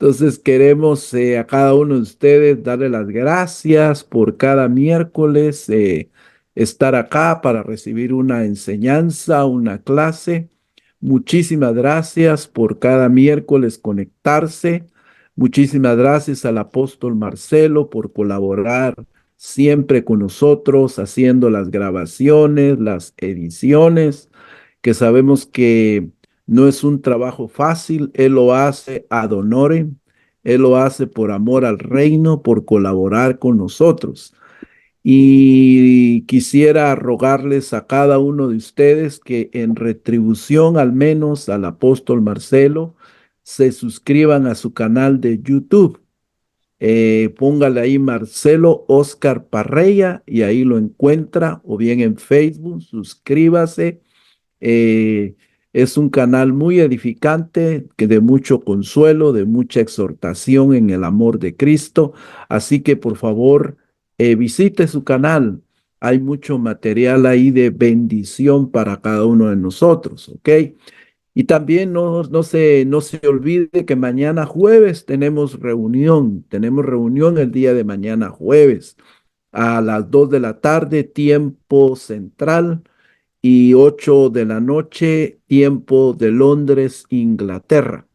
Entonces queremos a cada uno de ustedes darle las gracias por cada miércoles estar acá para recibir una enseñanza, una clase. Muchísimas gracias por cada miércoles conectarse. Muchísimas gracias al apóstol Marcelo por colaborar siempre con nosotros, haciendo las grabaciones, las ediciones, que sabemos que no es un trabajo fácil. Él lo hace ad honorem, él lo hace por amor al reino, por colaborar con nosotros. Y quisiera rogarles a cada uno de ustedes que en retribución al menos al apóstol Marcelo se suscriban a su canal de YouTube. Póngale ahí Marcelo Oscar Parreya y ahí lo encuentra, o bien en Facebook, suscríbase. eh, es un canal muy edificante, que de mucho consuelo, de mucha exhortación en el amor de Cristo. Así que por favor, visite su canal. Hay mucho material ahí de bendición para cada uno de nosotros, ¿ok? Y también no se olvide que mañana jueves tenemos reunión el día de mañana jueves a las 2 de la tarde, tiempo central, y 8 de la noche, tiempo de Londres, Inglaterra.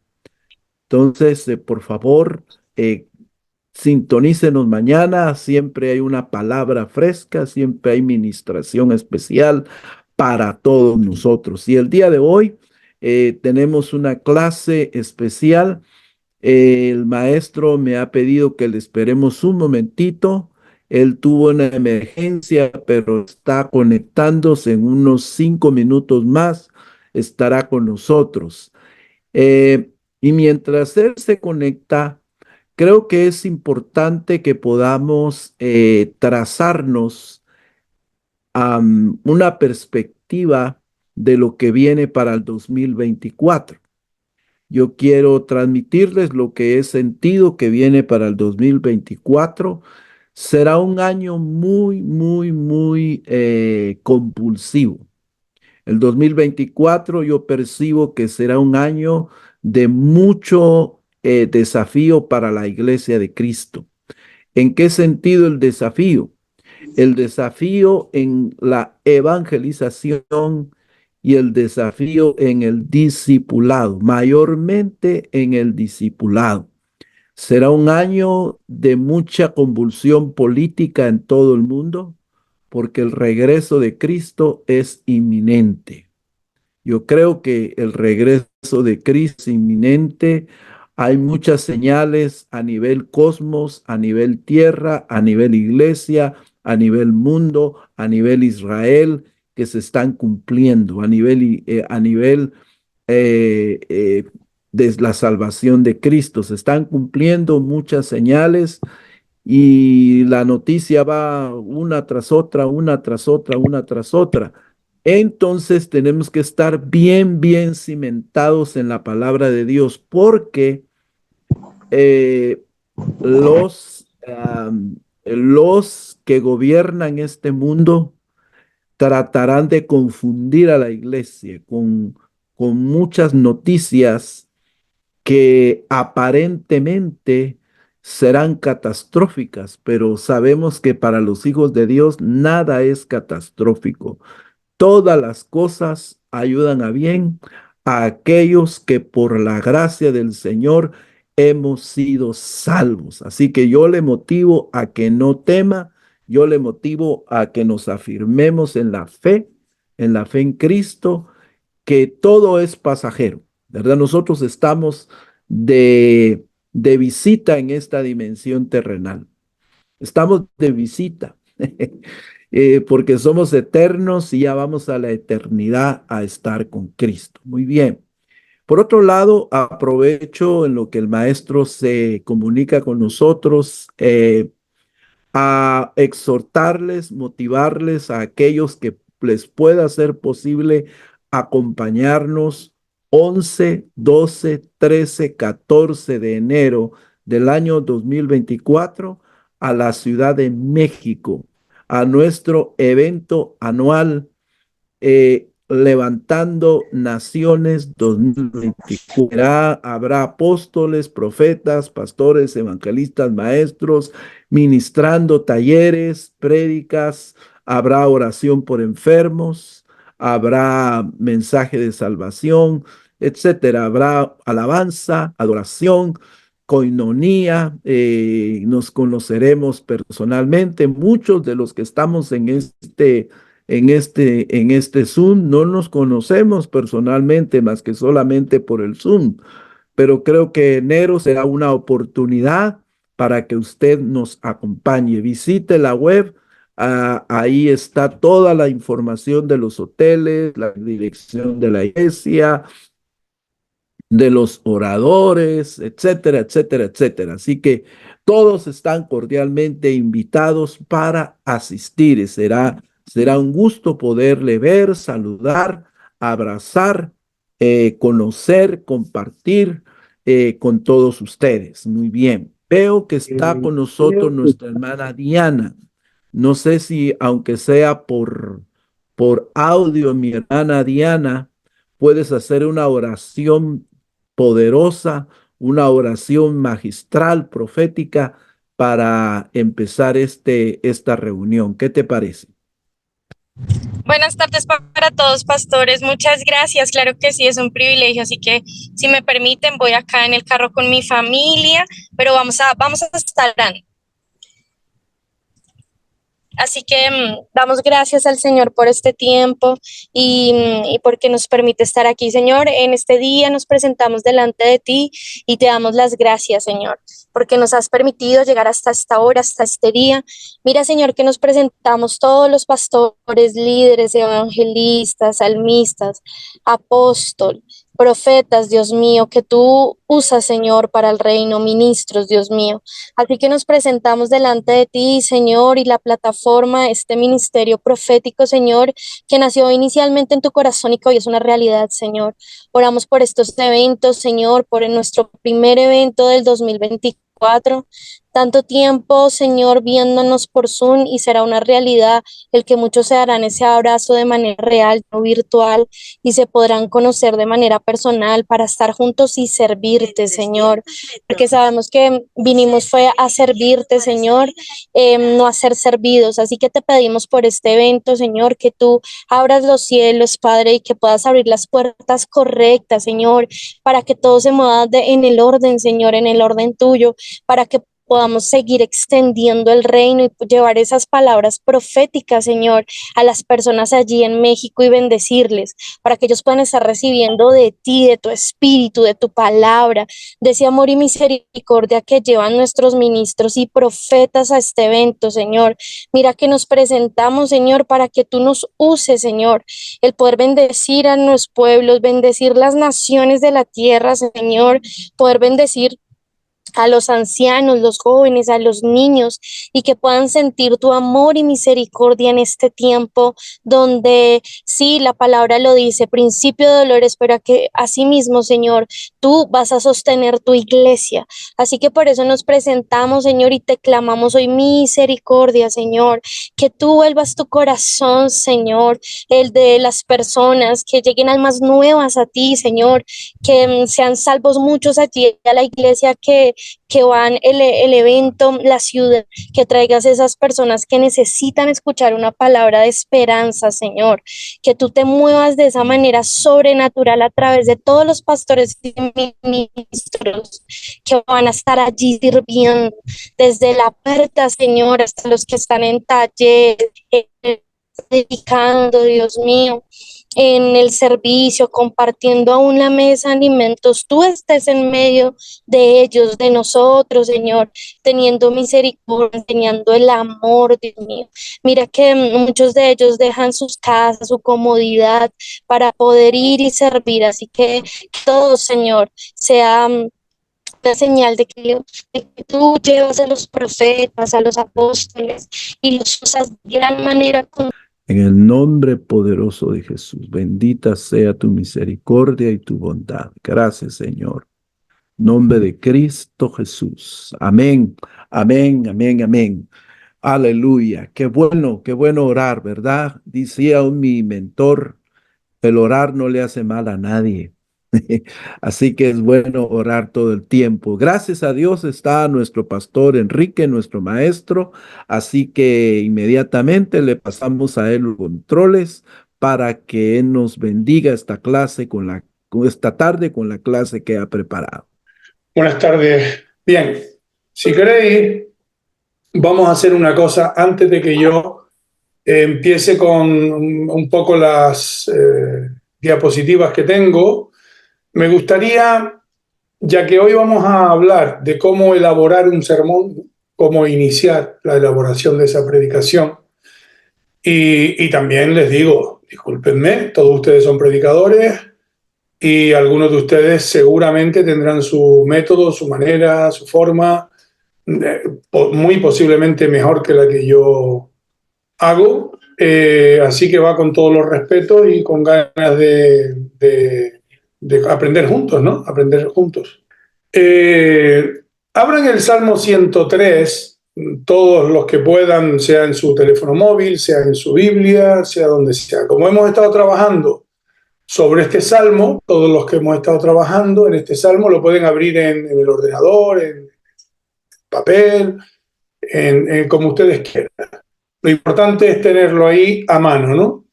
Entonces, por favor, eh, sintonícenos mañana. Siempre hay una palabra fresca, siempre hay ministración especial para todos nosotros. Y el día de hoy tenemos una clase especial. El maestro me ha pedido que le esperemos un momentito. Él tuvo una emergencia, pero está conectándose en unos 5 minutos más. Estará con nosotros. Y mientras él se conecta, creo que es importante que podamos trazarnos una perspectiva de lo que viene para el 2024. Yo quiero transmitirles lo que he sentido que viene para el 2024. Será un año muy, muy, muy compulsivo. El 2024 yo percibo que será un año de mucho desafío para la iglesia de Cristo. ¿En qué sentido el desafío? El desafío en la evangelización y el desafío en el discipulado, mayormente en el discipulado. Será un año de mucha convulsión política en todo el mundo, porque el regreso de Cristo es inminente. Yo creo que el regreso de Cristo es inminente. Hay muchas señales a nivel cosmos, a nivel tierra, a nivel iglesia, a nivel mundo, a nivel Israel, que se están cumpliendo, a nivel de la salvación de Cristo. Se están cumpliendo muchas señales y la noticia va una tras otra, una tras otra, una tras otra. Entonces tenemos que estar bien, bien cimentados en la palabra de Dios, porque eh, los que gobiernan este mundo tratarán de confundir a la iglesia con muchas noticias que aparentemente serán catastróficas, pero sabemos que para los hijos de Dios nada es catastrófico. Todas las cosas ayudan a bien a aquellos que por la gracia del Señor hemos sido salvos. Así que yo le motivo a que no tema, yo le motivo a que nos afirmemos en la fe en Cristo, que todo es pasajero, ¿verdad? Nosotros estamos de visita en esta dimensión terrenal. Estamos de visita, porque somos eternos y ya vamos a la eternidad a estar con Cristo. Muy bien. Por otro lado, aprovecho en lo que el maestro se comunica con nosotros, a exhortarles, motivarles a aquellos que les pueda ser posible acompañarnos 11, 12, 13, 14 de enero del año 2024 a la Ciudad de México, a nuestro evento anual Levantando Naciones 2024. Habrá apóstoles, profetas, pastores, evangelistas, maestros, ministrando talleres, prédicas, habrá oración por enfermos, habrá mensaje de salvación, etcétera. Habrá alabanza, adoración, coinonía, nos conoceremos personalmente. Muchos de los que estamos en este Zoom no nos conocemos personalmente más que solamente por el Zoom, pero creo que enero será una oportunidad para que usted nos acompañe. Visite la web, ahí está toda la información de los hoteles, la dirección de la iglesia, de los oradores, etcétera, etcétera, etcétera. Así que todos están cordialmente invitados para asistir. Y será un gusto poderle ver, saludar, abrazar, conocer, compartir con todos ustedes. Muy bien. Veo que está con nosotros nuestra hermana Diana. No sé si, aunque sea por audio, mi hermana Diana, puedes hacer una oración poderosa, una oración magistral, profética, para empezar esta reunión. ¿Qué te parece? Buenas tardes para todos, pastores. Muchas gracias. Claro que sí, es un privilegio. Así que, si me permiten, voy acá en el carro con mi familia, pero vamos a estar orando. Así que damos gracias al Señor por este tiempo y porque nos permite estar aquí, Señor. En este día nos presentamos delante de ti y te damos las gracias, Señor, porque nos has permitido llegar hasta esta hora, hasta este día. Mira, Señor, que nos presentamos todos los pastores, líderes, evangelistas, salmistas, apóstoles, profetas, Dios mío, que tú usas, Señor, para el reino, ministros, Dios mío. Así que nos presentamos delante de ti, Señor, y la plataforma, este ministerio profético, Señor, que nació inicialmente en tu corazón y que hoy es una realidad, Señor. Oramos por estos eventos, Señor, por nuestro primer evento del 2024. Tanto tiempo, Señor, viéndonos por Zoom y será una realidad el que muchos se darán ese abrazo de manera real, no virtual, y se podrán conocer de manera personal para estar juntos y servirte, Señor, porque sabemos que vinimos fue a servirte, Señor, no a ser servidos. Así que te pedimos por este evento, Señor, que tú abras los cielos, Padre, y que puedas abrir las puertas correctas, Señor, para que todo se mueva en el orden, Señor, en el orden tuyo, para que podamos seguir extendiendo el reino y llevar esas palabras proféticas, Señor, a las personas allí en México y bendecirles, para que ellos puedan estar recibiendo de ti, de tu espíritu, de tu palabra, de ese amor y misericordia que llevan nuestros ministros y profetas a este evento, Señor. Mira que nos presentamos, Señor, para que tú nos uses, Señor, el poder bendecir a nuestros pueblos, bendecir las naciones de la tierra, Señor, poder bendecir a los ancianos, los jóvenes, a los niños, y que puedan sentir tu amor y misericordia en este tiempo donde sí, la palabra lo dice, principio de dolores, pero que asimismo, Señor, tú vas a sostener tu iglesia. Así que por eso nos presentamos, Señor, y te clamamos hoy misericordia, Señor, que tú vuelvas tu corazón, Señor, el de las personas, que lleguen almas nuevas a ti, Señor, que sean salvos muchos allí a la iglesia que van el evento, la ciudad, que traigas esas personas que necesitan escuchar una palabra de esperanza, Señor, que tú te muevas de esa manera sobrenatural a través de todos los pastores y ministros que van a estar allí sirviendo, desde la puerta, Señor, hasta los que están en taller, dedicando, Dios mío, en el servicio, compartiendo aún la mesa alimentos, tú estés en medio de ellos, de nosotros, Señor, teniendo misericordia, teniendo el amor, Dios mío. Mira que muchos de ellos dejan sus casas, su comodidad para poder ir y servir, así que todo, Señor, sea una señal de que tú llevas a los profetas, a los apóstoles y los usas de gran manera con. En el nombre poderoso de Jesús, bendita sea tu misericordia y tu bondad. Gracias, Señor. Nombre de Cristo Jesús. Amén, amén, amén, amén. Aleluya. Qué bueno orar, ¿verdad? Decía mi mentor, El orar no le hace mal a nadie. Así que es bueno orar todo el tiempo. Gracias a Dios está nuestro pastor Enrique, nuestro maestro. Así que inmediatamente le pasamos a él los controles para que él nos bendiga esta clase con esta tarde con la clase que ha preparado. Buenas tardes. Bien, si queréis, vamos a hacer una cosa antes de que yo empiece con un poco las diapositivas que tengo. Me gustaría, ya que hoy vamos a hablar de cómo elaborar un sermón, cómo iniciar la elaboración de esa predicación, y también les digo, discúlpenme, todos ustedes son predicadores y algunos de ustedes seguramente tendrán su método, su manera, su forma, muy posiblemente mejor que la que yo hago, así que va con todos los respetos y con ganas de aprender juntos, ¿no? Aprender juntos. Abran el Salmo 103, todos los que puedan, sea en su teléfono móvil, sea en su Biblia, sea donde sea. Como hemos estado trabajando sobre este salmo, todos los que hemos estado trabajando en este salmo lo pueden abrir en el ordenador, en papel, como ustedes quieran. Lo importante es tenerlo ahí a mano, ¿no?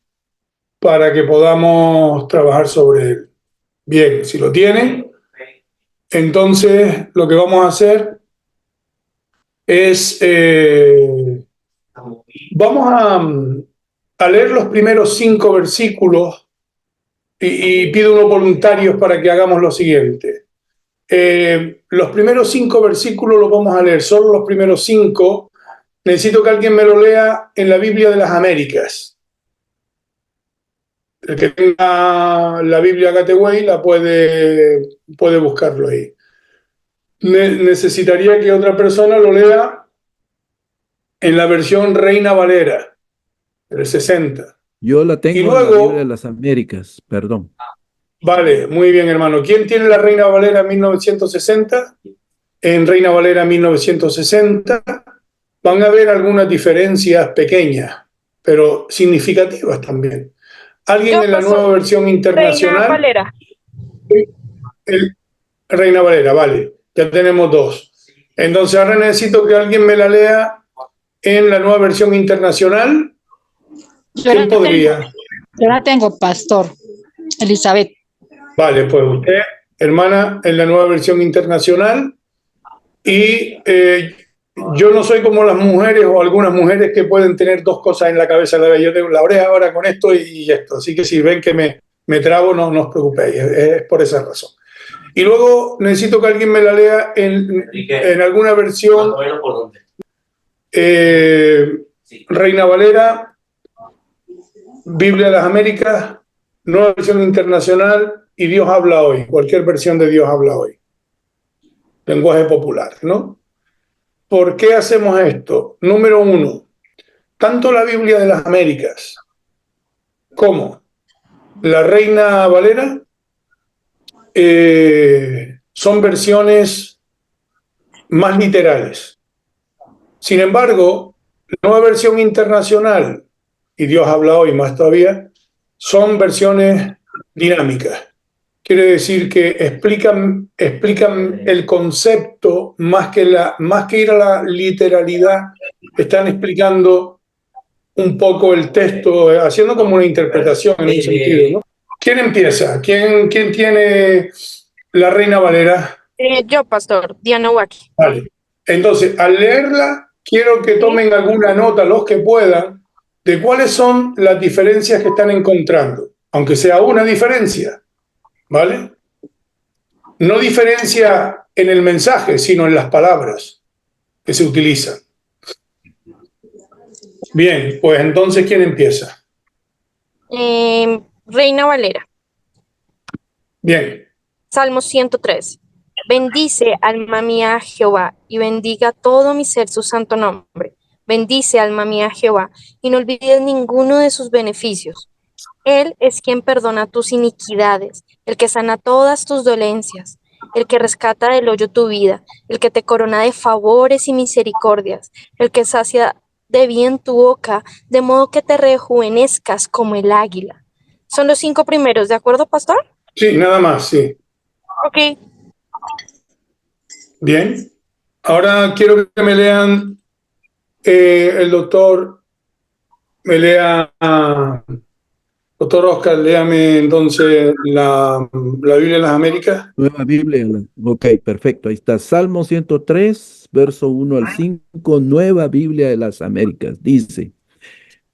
Para que podamos trabajar sobre él. Bien, si lo tienen, entonces lo que vamos a hacer es, vamos a leer los primeros 5 versículos y pido unos voluntarios para que hagamos lo siguiente. Los primeros 5 versículos los vamos a leer, solo los primeros 5. Necesito que alguien me lo lea en la Biblia de las Américas. El que tenga la Biblia Gateway la puede buscarlo ahí. Necesitaría que otra persona lo lea en la versión Reina Valera, del 60. Yo la Y tengo en la Biblia de luego, las Américas, perdón. vale, muy bien, hermano. ¿Quién tiene la Reina Valera 1960? En Reina Valera 1960 van a haber algunas diferencias pequeñas, pero significativas también. ¿Alguien Yo en la paso nueva versión Reina internacional? Valera. Reina Valera, vale. Ya tenemos 2. Entonces ahora necesito que alguien me la lea en la nueva versión internacional. ¿Quién podría? Yo la tengo, pastor Elizabeth. Vale, pues usted, hermana, en la nueva versión internacional. Y yo no soy como las mujeres o algunas mujeres que pueden tener 2 cosas en la cabeza a la vez. Yo tengo la oreja ahora con esto y esto. Así que si ven que me trabo, no os preocupéis. Es por esa razón. Y luego necesito que alguien me la lea en alguna versión. Reina Valera, Biblia de las Américas, nueva versión internacional y Dios habla hoy. Cualquier versión de Dios habla hoy. Lenguaje popular, ¿no? ¿Por qué hacemos esto? Número 1, tanto la Biblia de las Américas como la Reina Valera son versiones más literales. Sin embargo, la nueva versión internacional, y Dios habla hoy más todavía, son versiones dinámicas. Quiere decir que explican el concepto más que ir a la literalidad, están explicando un poco el texto, haciendo como una interpretación en ese sentido, ¿no? ¿Quién empieza? ¿Quién tiene la Reina Valera? Yo, pastor, Diana Waki. Vale. Entonces, al leerla, quiero que tomen alguna nota, los que puedan, de cuáles son las diferencias que están encontrando, aunque sea una diferencia, ¿vale? No diferencia en el mensaje, sino en las palabras que se utilizan. Bien, pues entonces, ¿quién empieza? Reina Valera. Bien. Salmo 103. Bendice, alma mía, a Jehová, y bendiga todo mi ser su santo nombre. Bendice, alma mía, a Jehová, y no olvides ninguno de sus beneficios. Él es quien perdona tus iniquidades, el que sana todas tus dolencias, el que rescata del hoyo tu vida, el que te corona de favores y misericordias, el que sacia de bien tu boca, de modo que te rejuvenezcas como el águila. Son los 5 primeros, ¿de acuerdo, pastor? Sí, nada más, sí. Ok. Bien. Ahora quiero que me lean, el doctor, me lea, doctor Oscar, léame entonces la Biblia de las Américas. Nueva Biblia. Ok, perfecto. Ahí está. Salmo 103, verso 1 al 5, Nueva Biblia de las Américas. Dice,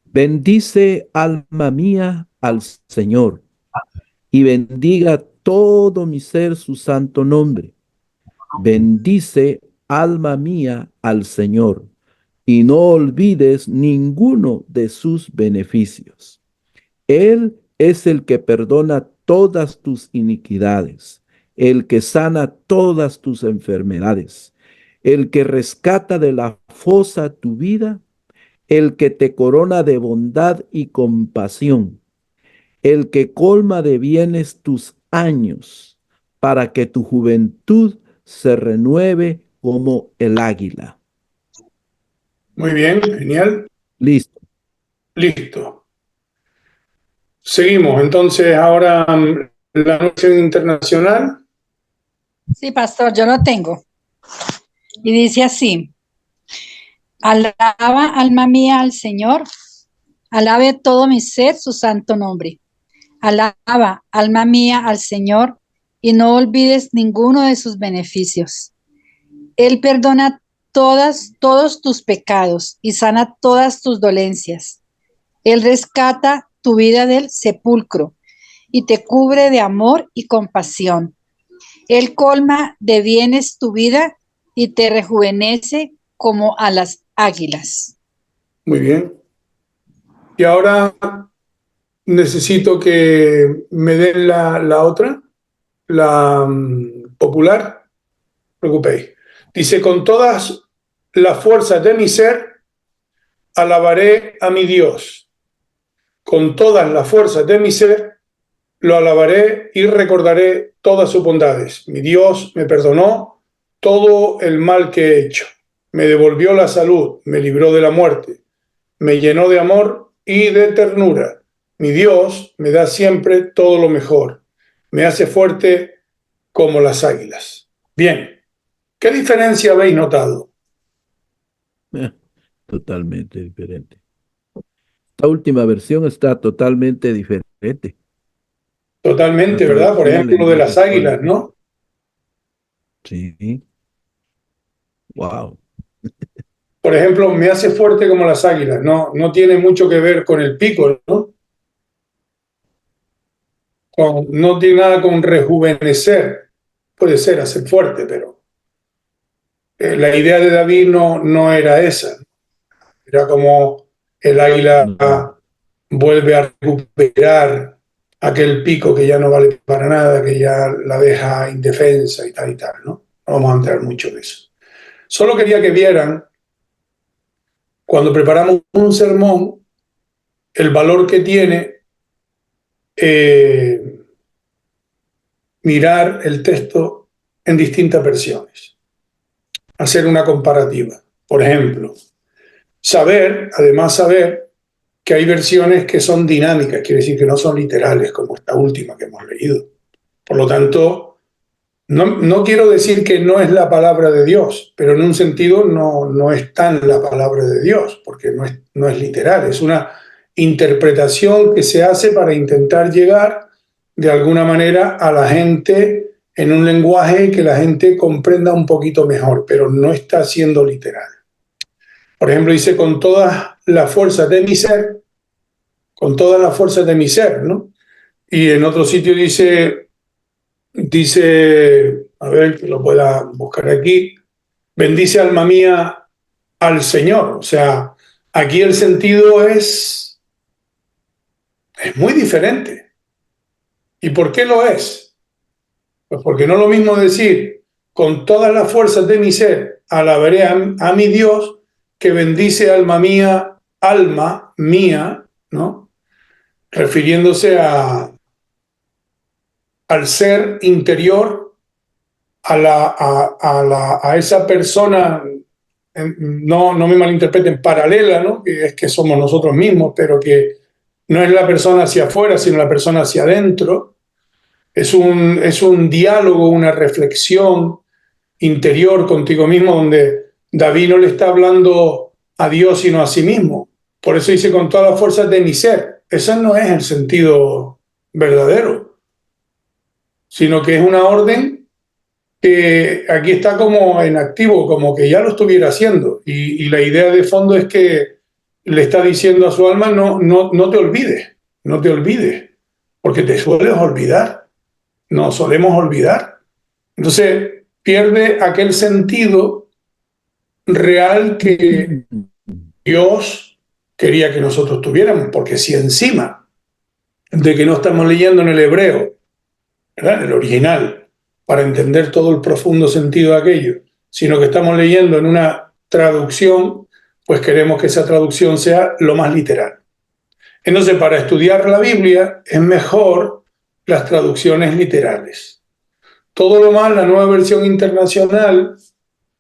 bendice alma mía al Señor y bendiga todo mi ser su santo nombre. Bendice alma mía al Señor y no olvides ninguno de sus beneficios. Él es el que perdona todas tus iniquidades, el que sana todas tus enfermedades, el que rescata de la fosa tu vida, el que te corona de bondad y compasión, el que colma de bienes tus años, para que tu juventud se renueve como el águila. Muy bien, genial. Listo. Listo. Seguimos. Entonces, ahora la noción internacional. Sí, pastor, yo lo tengo. Y dice así, alaba alma mía al Señor, alabe todo mi ser su santo nombre. Alaba alma mía al Señor y no olvides ninguno de sus beneficios. Él perdona todos tus pecados y sana todas tus dolencias. Él rescata tu vida del sepulcro y te cubre de amor y compasión. Él colma de bienes tu vida y te rejuvenece como a las águilas. Muy bien. Y ahora necesito que me den la otra, la popular. No os preocupéis. Dice, con todas las fuerzas de mi ser, alabaré a mi Dios. Con todas las fuerzas de mi ser, lo alabaré y recordaré todas sus bondades. Mi Dios me perdonó todo el mal que he hecho. Me devolvió la salud, me libró de la muerte, me llenó de amor y de ternura. Mi Dios me da siempre todo lo mejor. Me hace fuerte como las águilas. Bien, ¿qué diferencia habéis notado? Totalmente diferente. Esta última versión está totalmente diferente. La Totalmente, ¿verdad? Por traducción al ejemplo, de lenguaje las águilas, actual. ¿no? Sí. Wow. Por ejemplo, me hace fuerte como las águilas. No, no tiene mucho que ver con el pico, ¿no? No tiene nada con rejuvenecer. Puede ser hacer fuerte, pero la idea de David no era esa. Era como el águila No. vuelve a recuperar aquel pico que ya no vale para nada, que ya la deja indefensa y tal, ¿no? No vamos a entrar mucho en eso. Solo quería que vieran, cuando preparamos un sermón, el valor que tiene mirar el texto en distintas versiones, hacer una comparativa. Por ejemplo, además saber que hay versiones que son dinámicas, quiere decir que no son literales, como esta última que hemos leído. Por lo tanto, no quiero decir que no es la palabra de Dios, pero en un sentido no es tan la palabra de Dios, porque no es literal, es una interpretación que se hace para intentar llegar de alguna manera a la gente en un lenguaje que la gente comprenda un poquito mejor, pero no está siendo literal. Por ejemplo, dice, con todas las fuerzas de mi ser, con todas las fuerzas de mi ser, ¿no? Y en otro sitio dice, a ver que lo pueda buscar aquí, bendice alma mía al Señor. O sea, aquí el sentido es muy diferente. ¿Y por qué lo es? Pues porque no es lo mismo decir, con todas las fuerzas de mi ser, alabaré a mi Dios, que bendice alma mía, ¿no? Refiriéndose al ser interior, a esa persona, no me malinterpreten, paralela, ¿no? Que es que somos nosotros mismos, pero que no es la persona hacia afuera, sino la persona hacia adentro. Es un diálogo, una reflexión interior contigo mismo, donde David no le está hablando a Dios, sino a sí mismo. Por eso dice con todas las fuerzas de mi ser. Ese no es el sentido verdadero, sino que es una orden que aquí está como en activo, como que ya lo estuviera haciendo. Y la idea de fondo es que le está diciendo a su alma, no te olvides, no te olvides, porque te sueles olvidar, nos solemos olvidar. Entonces pierde aquel sentido real que Dios quería que nosotros tuviéramos, porque si encima de que no estamos leyendo en el hebreo, ¿verdad?, en el original, para entender todo el profundo sentido de aquello, sino que estamos leyendo en una traducción, pues queremos que esa traducción sea lo más literal. Entonces, para estudiar la Biblia es mejor las traducciones literales. Todo lo más, la nueva versión internacional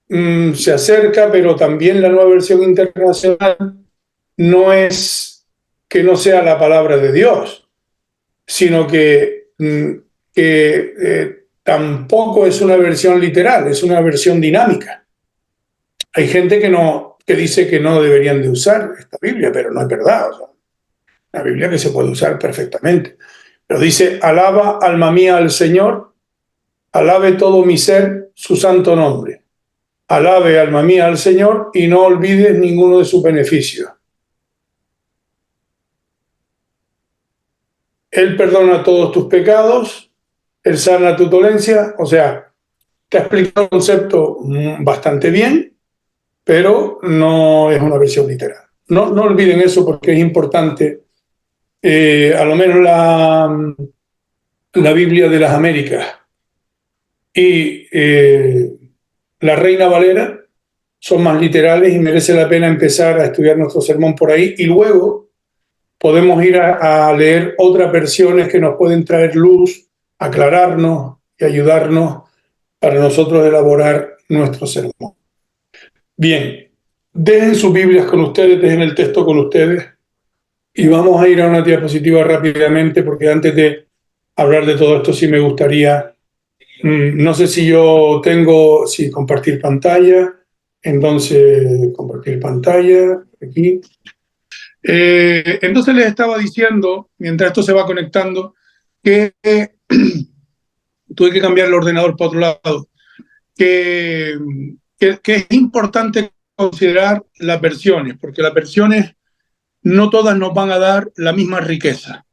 se acerca, pero también la nueva versión internacional no es que no sea la palabra de Dios, sino que tampoco es una versión literal, es una versión dinámica. Hay gente que dice que no deberían de usar esta Biblia, pero no es verdad. O sea, la Biblia que se puede usar perfectamente. Pero dice, alaba alma mía al Señor, alabe todo mi ser su santo nombre. Alabe alma mía al Señor y no olvides ninguno de sus beneficios. Él perdona todos tus pecados, Él sana tu dolencia. O sea, te ha explicado el concepto bastante bien, pero no es una versión literal. No olviden eso porque es importante. A lo menos la Biblia de las Américas y la Reina Valera son más literales y merece la pena empezar a estudiar nuestro sermón por ahí, y luego podemos ir a leer otras versiones que nos pueden traer luz, aclararnos y ayudarnos para nosotros elaborar nuestro sermón. Bien, dejen sus Biblias con ustedes, dejen el texto con ustedes y vamos a ir a una diapositiva rápidamente, porque antes de hablar de todo esto sí me gustaría, no sé si yo tengo, sí, compartir pantalla. Entonces, compartir pantalla, aquí. Entonces les estaba diciendo, mientras esto se va conectando, que tuve que cambiar el ordenador para otro lado, que es importante considerar las versiones, porque las versiones no todas nos van a dar la misma riqueza.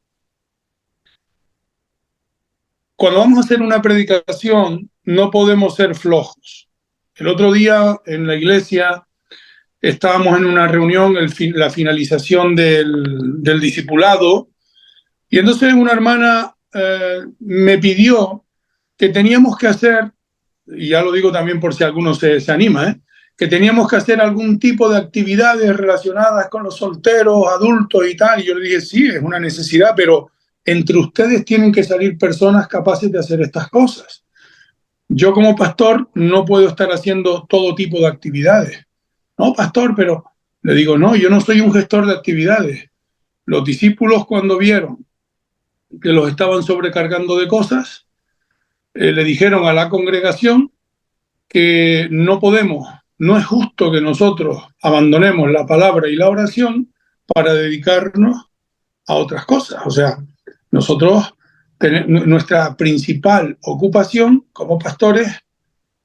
Cuando vamos a hacer una predicación, no podemos ser flojos. El otro día en la iglesia estábamos en una reunión, la finalización del discipulado, y entonces una hermana me pidió que teníamos que hacer, y ya lo digo también por si alguno se anima, que teníamos que hacer algún tipo de actividades relacionadas con los solteros, adultos y tal. Y yo le dije, sí, es una necesidad, pero entre ustedes tienen que salir personas capaces de hacer estas cosas. Yo como pastor no puedo estar haciendo todo tipo de actividades. No, pastor, pero le digo, no, yo no soy un gestor de actividades. Los discípulos, cuando vieron que los estaban sobrecargando de cosas, le dijeron a la congregación que no podemos, no es justo que nosotros abandonemos la palabra y la oración para dedicarnos a otras cosas. O sea, nosotros, nuestra principal ocupación como pastores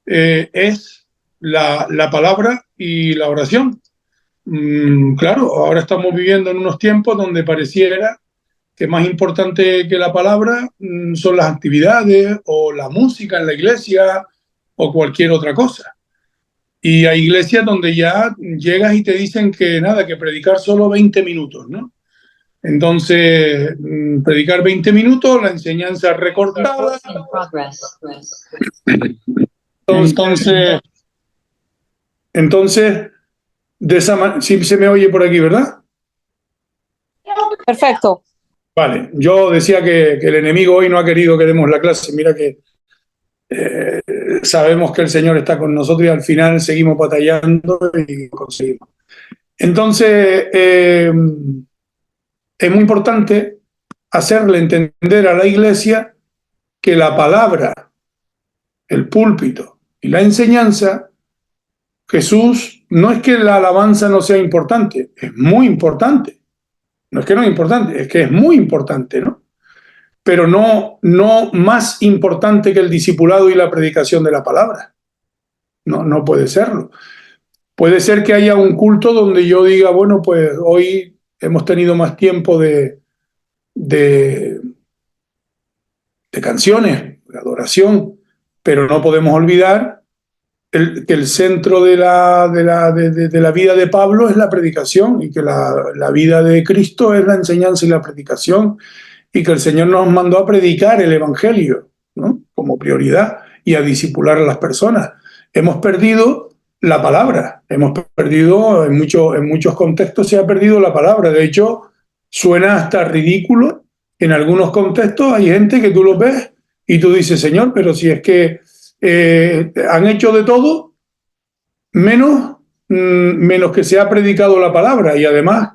es la palabra y la oración. Claro, ahora estamos viviendo en unos tiempos donde pareciera que más importante que la palabra son las actividades o la música en la iglesia o cualquier otra cosa. Y hay iglesias donde ya llegas y te dicen que nada, que predicar solo 20 minutos, ¿no? Entonces, predicar 20 minutos, la enseñanza recortada. Entonces de esa sí se me oye por aquí, ¿verdad? Perfecto. Vale, yo decía que el enemigo hoy no ha querido que demos la clase. Mira que sabemos que el Señor está con nosotros y al final seguimos batallando y conseguimos. Entonces, es muy importante hacerle entender a la iglesia que la palabra, el púlpito y la enseñanza, Jesús, no es que la alabanza no sea importante, es muy importante. No es que no es importante, es que es muy importante, ¿no? Pero no más importante que el discipulado y la predicación de la palabra. No puede serlo. Puede ser que haya un culto donde yo diga, bueno, pues hoy hemos tenido más tiempo de canciones, de adoración, pero no podemos olvidar que el centro de la vida de Pablo es la predicación y que la vida de Cristo es la enseñanza y la predicación y que el Señor nos mandó a predicar el Evangelio, ¿no? Como prioridad y a discipular a las personas. Hemos perdido la palabra, hemos perdido, en muchos contextos se ha perdido la palabra. De hecho, suena hasta ridículo. En algunos contextos hay gente que tú los ves y tú dices, Señor, pero si es que han hecho de todo menos que se ha predicado la palabra, y además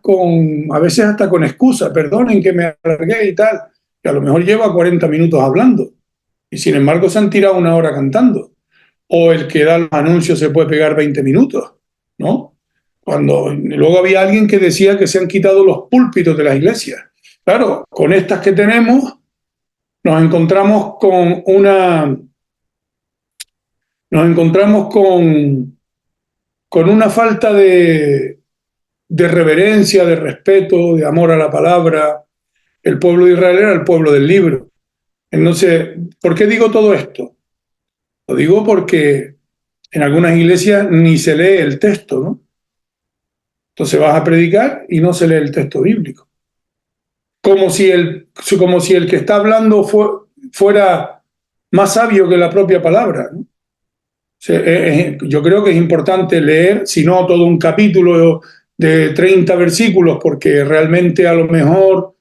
a veces hasta con excusa, perdonen que me alargué y tal, que a lo mejor lleva 40 minutos hablando y sin embargo se han tirado 1 hora cantando. O el que da los anuncios se puede pegar 20 minutos, ¿no? Luego había alguien que decía que se han quitado los púlpitos de las iglesias. Claro, con estas que tenemos nos encontramos con una falta de reverencia, de respeto, de amor a la palabra. El pueblo de Israel era el pueblo del libro. Entonces, ¿por qué digo todo esto? Lo digo porque en algunas iglesias ni se lee el texto, ¿no? Entonces vas a predicar y no se lee el texto bíblico. Como si el que está hablando fuera más sabio que la propia palabra, ¿no? Yo creo que es importante leer, si no todo un capítulo de 30 versículos, porque realmente a lo mejor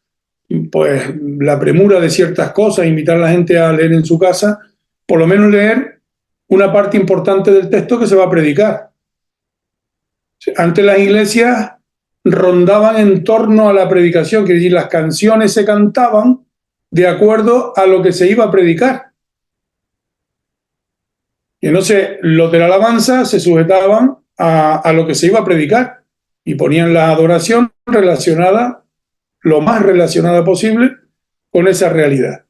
pues la premura de ciertas cosas, invitar a la gente a leer en su casa, por lo menos leer una parte importante del texto que se va a predicar. Antes las iglesias rondaban en torno a la predicación, que decir, las canciones se cantaban de acuerdo a lo que se iba a predicar. Y entonces los de la alabanza se sujetaban a lo que se iba a predicar y ponían la adoración relacionada, lo más relacionada posible, con esa realidad.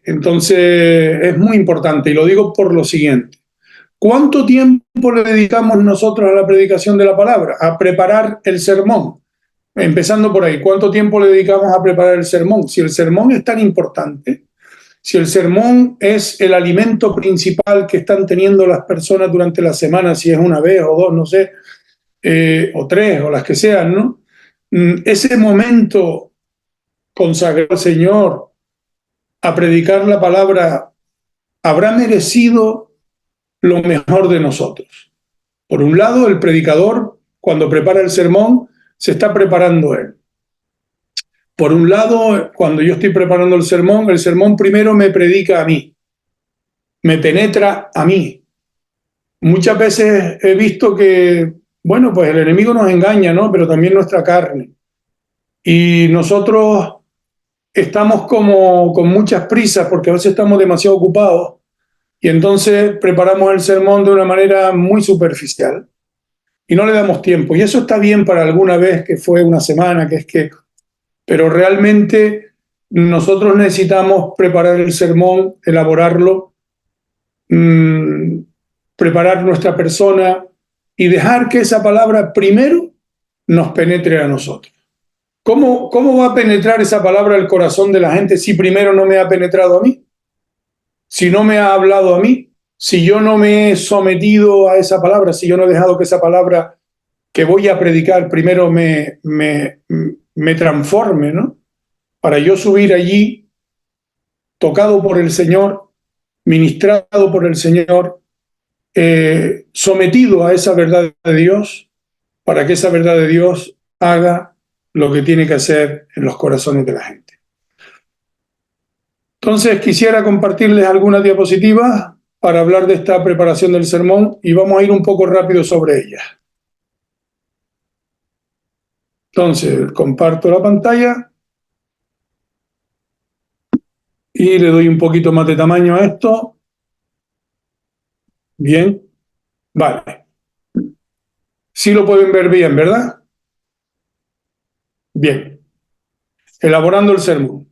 Entonces es muy importante, y lo digo por lo siguiente. ¿Cuánto tiempo le dedicamos nosotros a la predicación de la palabra? A preparar el sermón. Empezando por ahí, ¿cuánto tiempo le dedicamos a preparar el sermón? Si el sermón es tan importante, si el sermón es el alimento principal que están teniendo las personas durante la semana, si es una vez o dos, no sé, o 3 o las que sean, ¿no? Ese momento consagrado al Señor a predicar la palabra habrá merecido lo mejor de nosotros. Por un lado, el predicador, cuando prepara el sermón, se está preparando él. Por un lado, cuando yo estoy preparando el sermón primero me predica a mí, me penetra a mí. Muchas veces he visto que, bueno, pues el enemigo nos engaña, ¿no? Pero también nuestra carne. Y nosotros estamos como con muchas prisas porque a veces estamos demasiado ocupados y entonces preparamos el sermón de una manera muy superficial y no le damos tiempo. Y eso está bien para alguna vez que fue una semana, pero realmente nosotros necesitamos preparar el sermón, elaborarlo, preparar nuestra persona y dejar que esa palabra primero nos penetre a nosotros. ¿Cómo va a penetrar esa palabra al corazón de la gente si primero no me ha penetrado a mí? Si no me ha hablado a mí, si yo no me he sometido a esa palabra, si yo no he dejado que esa palabra que voy a predicar primero me transforme, ¿no? Para yo subir allí, tocado por el Señor, ministrado por el Señor, sometido a esa verdad de Dios, para que esa verdad de Dios haga lo que tiene que hacer en los corazones de la gente. Entonces quisiera compartirles algunas diapositivas para hablar de esta preparación del sermón y vamos a ir un poco rápido sobre ellas. Entonces, comparto la pantalla y le doy un poquito más de tamaño a esto. Bien, vale. Sí lo pueden ver bien, ¿verdad? Bien. Elaborando el sermón.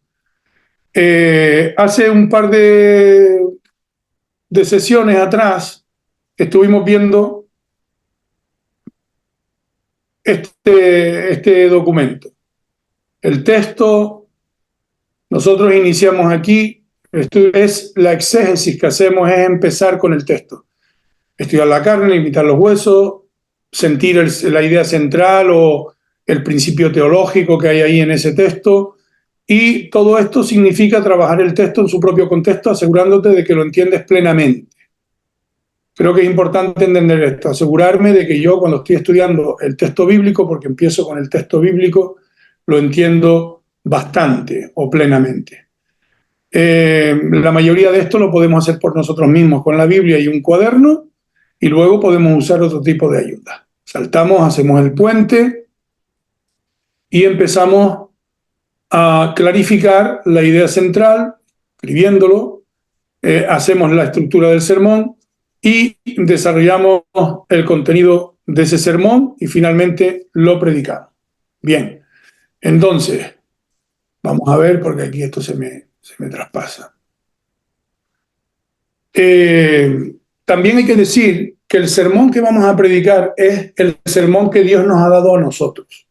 Hace un par de sesiones atrás estuvimos viendo este documento. El texto, nosotros iniciamos aquí, esto es la exégesis que hacemos, es empezar con el texto. Estudiar la carne, imitar los huesos, sentir la idea central o el principio teológico que hay ahí en ese texto. Y todo esto significa trabajar el texto en su propio contexto, asegurándote de que lo entiendes plenamente. Creo que es importante entender esto, asegurarme de que yo cuando estoy estudiando el texto bíblico, porque empiezo con el texto bíblico, lo entiendo bastante o plenamente. La mayoría de esto lo podemos hacer por nosotros mismos con la Biblia y un cuaderno, y luego podemos usar otro tipo de ayuda. Saltamos, hacemos el puente y empezamos a clarificar la idea central, escribiéndolo, hacemos la estructura del sermón y desarrollamos el contenido de ese sermón y finalmente lo predicamos. Bien, entonces, vamos a ver porque aquí esto se me traspasa. También hay que decir que el sermón que vamos a predicar es el sermón que Dios nos ha dado a nosotros,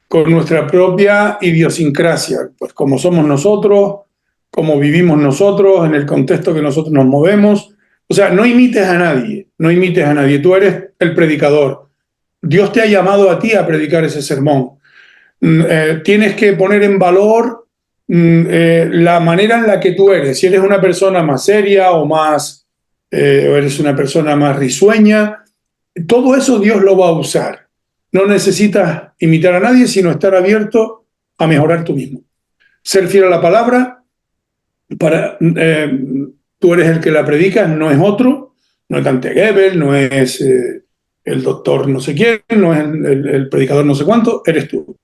con nuestra propia idiosincrasia, pues como somos nosotros, como vivimos nosotros, en el contexto que nosotros nos movemos. O sea, no imites a nadie, no imites a nadie, tú eres el predicador. Dios te ha llamado a ti a predicar ese sermón. Tienes que poner en valor la manera en la que tú eres. Si eres una persona más seria o más, o eres una persona más risueña, todo eso Dios lo va a usar. No necesitas imitar a nadie, sino estar abierto a mejorar tú mismo. Ser fiel a la palabra, tú eres el que la predicas, no es otro, no es Dante Gebel, no es el doctor no sé quién, no es el predicador no sé cuánto, eres tú.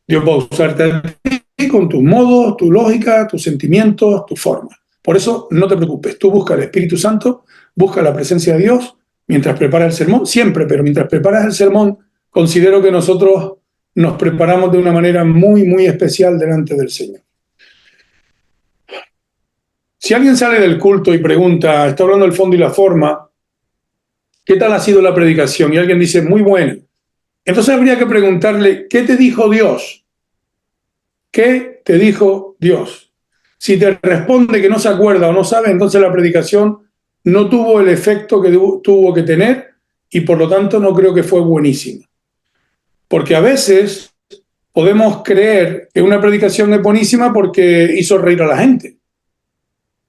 Dios va a usarte a ti con tus modos, tu lógica, tus sentimientos, tu forma. Por eso no te preocupes, tú busca el Espíritu Santo, busca la presencia de Dios mientras preparas el sermón, siempre, pero mientras preparas el sermón, considero que nosotros nos preparamos de una manera muy, muy especial delante del Señor. Si alguien sale del culto y pregunta, está hablando del fondo y la forma, ¿qué tal ha sido la predicación? Y alguien dice, muy buena. Entonces habría que preguntarle, ¿qué te dijo Dios? ¿Qué te dijo Dios? Si te responde que no se acuerda o no sabe, entonces la predicación no tuvo el efecto que tuvo que tener y por lo tanto no creo que fue buenísima. Porque a veces podemos creer que una predicación es buenísima porque hizo reír a la gente.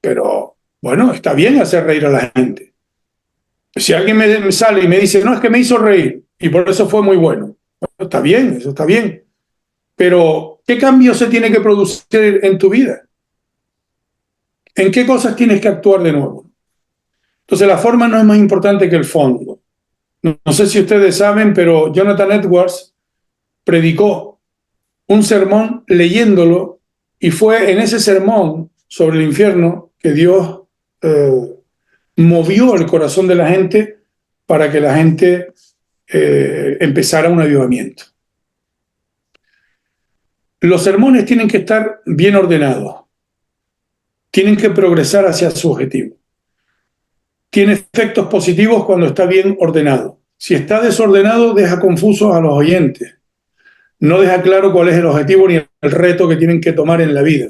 Pero, bueno, está bien hacer reír a la gente. Si alguien me sale y me dice, no, es que me hizo reír y por eso fue muy bueno. Bueno, está bien, eso está bien. Pero, ¿qué cambio se tiene que producir en tu vida? ¿En qué cosas tienes que actuar de nuevo? Entonces, la forma no es más importante que el fondo. No sé si ustedes saben, pero Jonathan Edwards predicó un sermón leyéndolo y fue en ese sermón sobre el infierno que Dios movió el corazón de la gente para que la gente empezara un avivamiento. Los sermones tienen que estar bien ordenados, tienen que progresar hacia su objetivo. Tiene efectos positivos cuando está bien ordenado. Si está desordenado, deja confusos a los oyentes. No deja claro cuál es el objetivo ni el reto que tienen que tomar en la vida.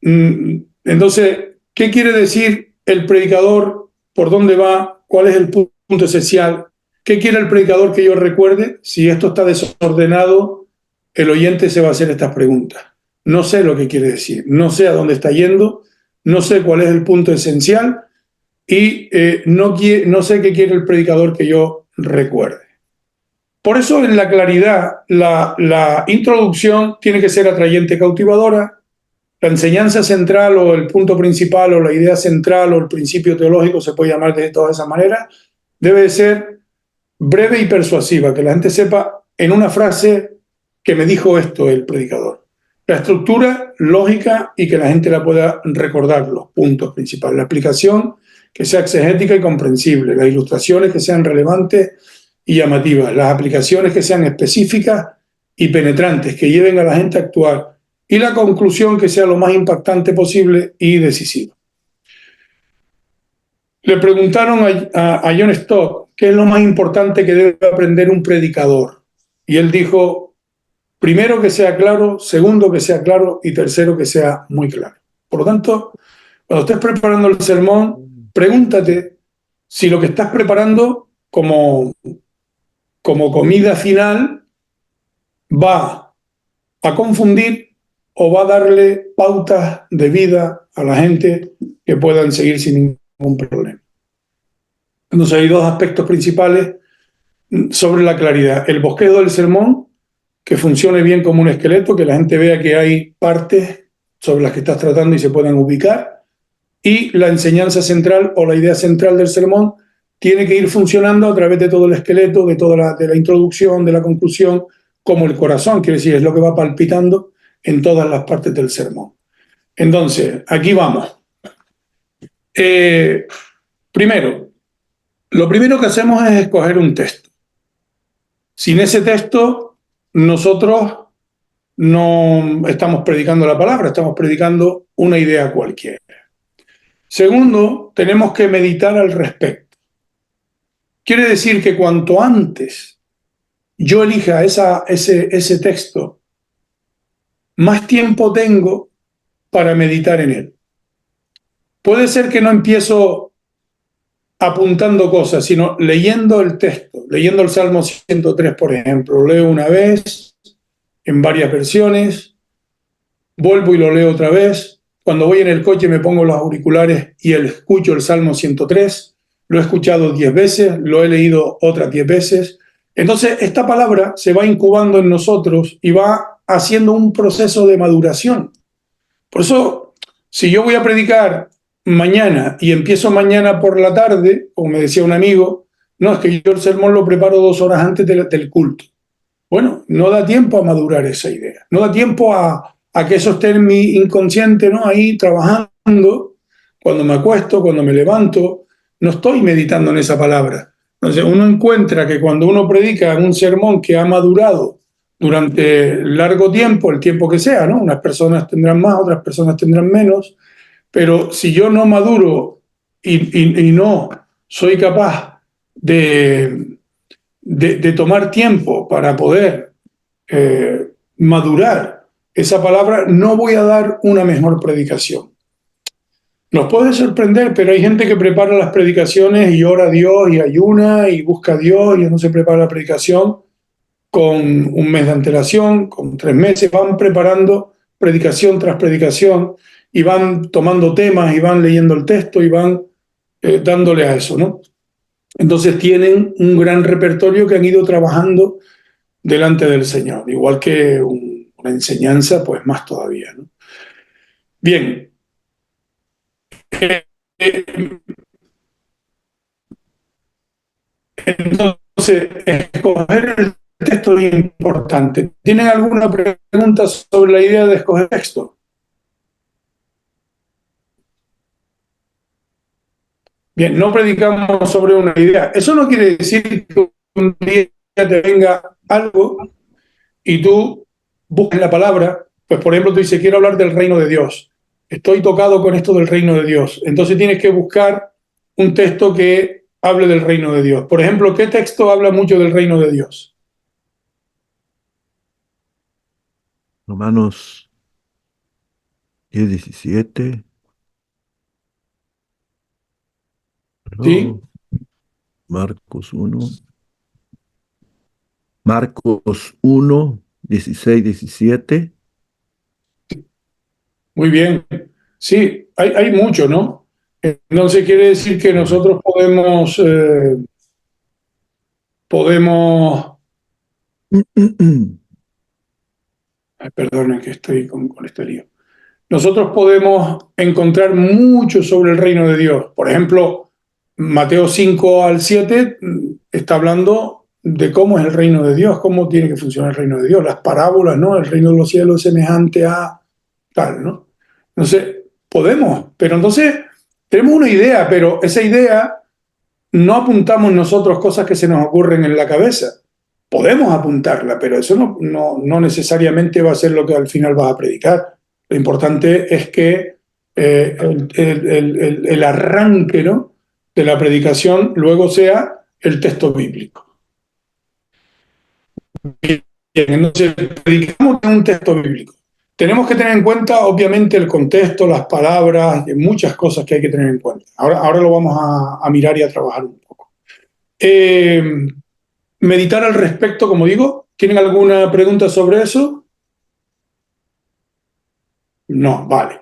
Entonces, ¿qué quiere decir el predicador? ¿Por dónde va? ¿Cuál es el punto esencial? ¿Qué quiere el predicador que yo recuerde? Si esto está desordenado, el oyente se va a hacer estas preguntas. No sé lo que quiere decir, no sé a dónde está yendo, no sé cuál es el punto esencial y no sé qué quiere el predicador que yo recuerde. Por eso en la claridad, la introducción tiene que ser atrayente, cautivadora. La enseñanza central o el punto principal o la idea central o el principio teológico, se puede llamar de todas esas maneras, debe ser breve y persuasiva, que la gente sepa en una frase que me dijo esto el predicador. La estructura lógica y que la gente la pueda recordar, los puntos principales. La explicación que sea exegética y comprensible. Las ilustraciones que sean relevantes y llamativas. Las aplicaciones que sean específicas y penetrantes, que lleven a la gente a actuar. Y la conclusión que sea lo más impactante posible y decisiva. Le preguntaron a John Stott qué es lo más importante que debe aprender un predicador. Y él dijo, primero que sea claro, segundo que sea claro y tercero que sea muy claro. Por lo tanto, cuando estés preparando el sermón, pregúntate si lo que estás preparando como comida final va a confundir o va a darle pautas de vida a la gente que puedan seguir sin ningún problema. Entonces hay dos aspectos principales sobre la claridad. El bosquejo del sermón, que funcione bien como un esqueleto, que la gente vea que hay partes sobre las que estás tratando y se puedan ubicar. Y la enseñanza central o la idea central del sermón tiene que ir funcionando a través de todo el esqueleto, de la introducción, de la conclusión, como el corazón, quiere decir, es lo que va palpitando en todas las partes del sermón. Entonces, aquí vamos. Primero, lo primero que hacemos es escoger un texto. Sin ese texto, nosotros no estamos predicando la palabra, estamos predicando una idea cualquiera. Segundo, tenemos que meditar al respecto. Quiere decir que cuanto antes yo elija ese texto, más tiempo tengo para meditar en él. Puede ser que no empiezo apuntando cosas, sino leyendo el texto, leyendo el Salmo 103, por ejemplo. Lo leo una vez, en varias versiones, vuelvo y lo leo otra vez. Cuando voy en el coche me pongo los auriculares y escucho el Salmo 103. Lo he escuchado 10 veces, lo he leído otras 10 veces. Entonces, esta palabra se va incubando en nosotros y va haciendo un proceso de maduración. Por eso, si yo voy a predicar mañana y empiezo mañana por la tarde, como me decía un amigo, no, es que yo el sermón lo preparo 2 horas antes del culto. Bueno, no da tiempo a madurar esa idea, no da tiempo a que eso esté en mi inconsciente, ¿no? Ahí trabajando, cuando me acuesto, cuando me levanto, no estoy meditando en esa palabra. Entonces uno encuentra que cuando uno predica un sermón que ha madurado durante largo tiempo, el tiempo que sea, ¿no? Unas personas tendrán más, otras personas tendrán menos, pero si yo no maduro y no soy capaz de tomar tiempo para poder madurar esa palabra, no voy a dar una mejor predicación. Nos puede sorprender, pero hay gente que prepara las predicaciones y ora a Dios y ayuna y busca a Dios y no se prepara la predicación con un mes de antelación, con 3 meses, van preparando predicación tras predicación y van tomando temas y van leyendo el texto y van dándole a eso, ¿no? Entonces tienen un gran repertorio que han ido trabajando delante del Señor, igual que una enseñanza, pues más todavía, ¿no? Bien. Entonces, escoger el texto es importante. ¿Tienen alguna pregunta sobre la idea de escoger texto? Bien, no predicamos sobre una idea. Eso no quiere decir que un día te venga algo y tú busques la palabra. Pues, por ejemplo, tú dices, quiero hablar del reino de Dios. Estoy tocado con esto del reino de Dios. Entonces tienes que buscar un texto que hable del reino de Dios. Por ejemplo, ¿qué texto habla mucho del reino de Dios? Romanos 10:17. ¿Sí? Marcos 1. Marcos 1, 16, 17. Muy bien. Sí, hay mucho, ¿no? Entonces quiere decir que nosotros podemos perdonen que estoy con este lío. Nosotros podemos encontrar mucho sobre el reino de Dios. Por ejemplo, Mateo 5 al 7 está hablando de cómo es el reino de Dios, cómo tiene que funcionar el reino de Dios, las parábolas, ¿no? El reino de los cielos es semejante a tal, ¿no? Entonces, podemos, pero entonces tenemos una idea, pero esa idea no apuntamos nosotros cosas que se nos ocurren en la cabeza. Podemos apuntarla, pero eso no necesariamente va a ser lo que al final vas a predicar. Lo importante es que el arranque, ¿no?, de la predicación luego sea el texto bíblico. Bien, entonces predicamos en un texto bíblico. Tenemos que tener en cuenta, obviamente, el contexto, las palabras, muchas cosas que hay que tener en cuenta. Ahora lo vamos a mirar y a trabajar un poco. Meditar al respecto, como digo. ¿Tienen alguna pregunta sobre eso? No, vale.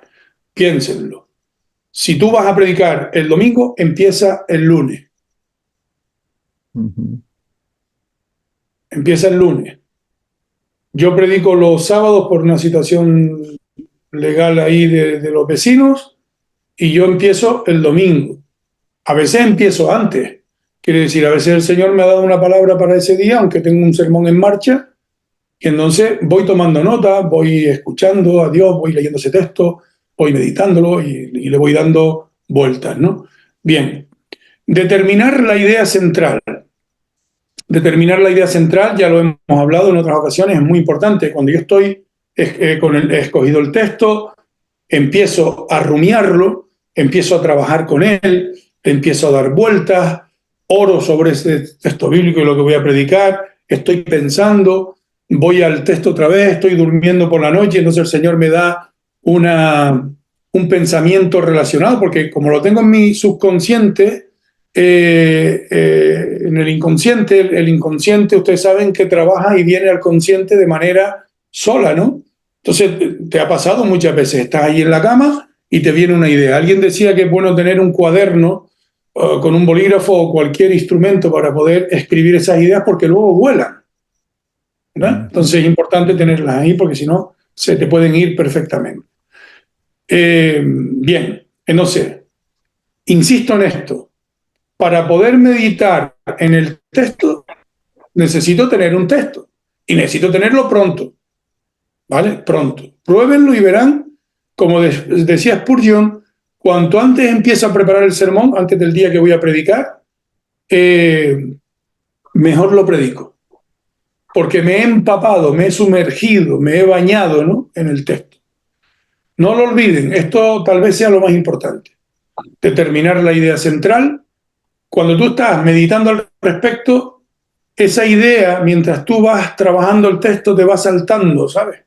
Piénsenlo. Si tú vas a predicar el domingo, empieza el lunes. Empieza el lunes. Yo predico los sábados por una situación legal ahí de los vecinos y yo empiezo el domingo. A veces empiezo antes. Quiere decir, a veces el Señor me ha dado una palabra para ese día, aunque tengo un sermón en marcha, y entonces voy tomando nota, voy escuchando a Dios, voy leyendo ese texto, voy meditándolo y le voy dando vueltas, ¿no? Bien, determinar la idea central. Determinar la idea central, ya lo hemos hablado en otras ocasiones, es muy importante. Cuando yo estoy he escogido el texto, empiezo a rumiarlo, empiezo a trabajar con él, empiezo a dar vueltas, oro sobre ese texto bíblico y lo que voy a predicar, estoy pensando, voy al texto otra vez, estoy durmiendo por la noche, entonces el Señor me da un pensamiento relacionado, porque como lo tengo en mi subconsciente, en el inconsciente, ustedes saben que trabaja y viene al consciente de manera sola, ¿no? Entonces, te ha pasado muchas veces, estás ahí en la cama y te viene una idea. Alguien decía que es bueno tener un cuaderno con un bolígrafo o cualquier instrumento para poder escribir esas ideas porque luego vuelan, ¿verdad? Entonces es importante tenerlas ahí porque si no, se te pueden ir perfectamente. Bien, entonces, insisto en esto. Para poder meditar en el texto, necesito tener un texto y necesito tenerlo pronto, ¿vale? Pronto. Pruébenlo y verán, como decía Spurgeon, cuanto antes empiezo a preparar el sermón, antes del día que voy a predicar, mejor lo predico. Porque me he empapado, me he sumergido, me he bañado, ¿no?, en el texto. No lo olviden, esto tal vez sea lo más importante. Determinar la idea central. Cuando tú estás meditando al respecto, esa idea, mientras tú vas trabajando el texto, te va saltando, ¿sabes?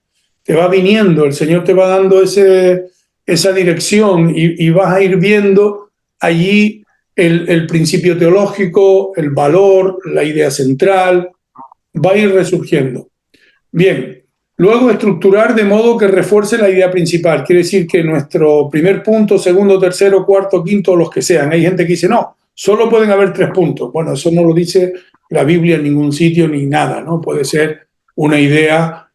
Te va viniendo, el Señor te va dando esa dirección y vas a ir viendo allí el principio teológico, el valor, la idea central, va a ir resurgiendo. Bien, luego estructurar de modo que refuerce la idea principal. Quiere decir que nuestro primer punto, segundo, tercero, cuarto, quinto, los que sean. Hay gente que dice, no, solo pueden haber 3 puntos. Bueno, eso no lo dice la Biblia en ningún sitio ni nada, ¿no? Puede ser una idea,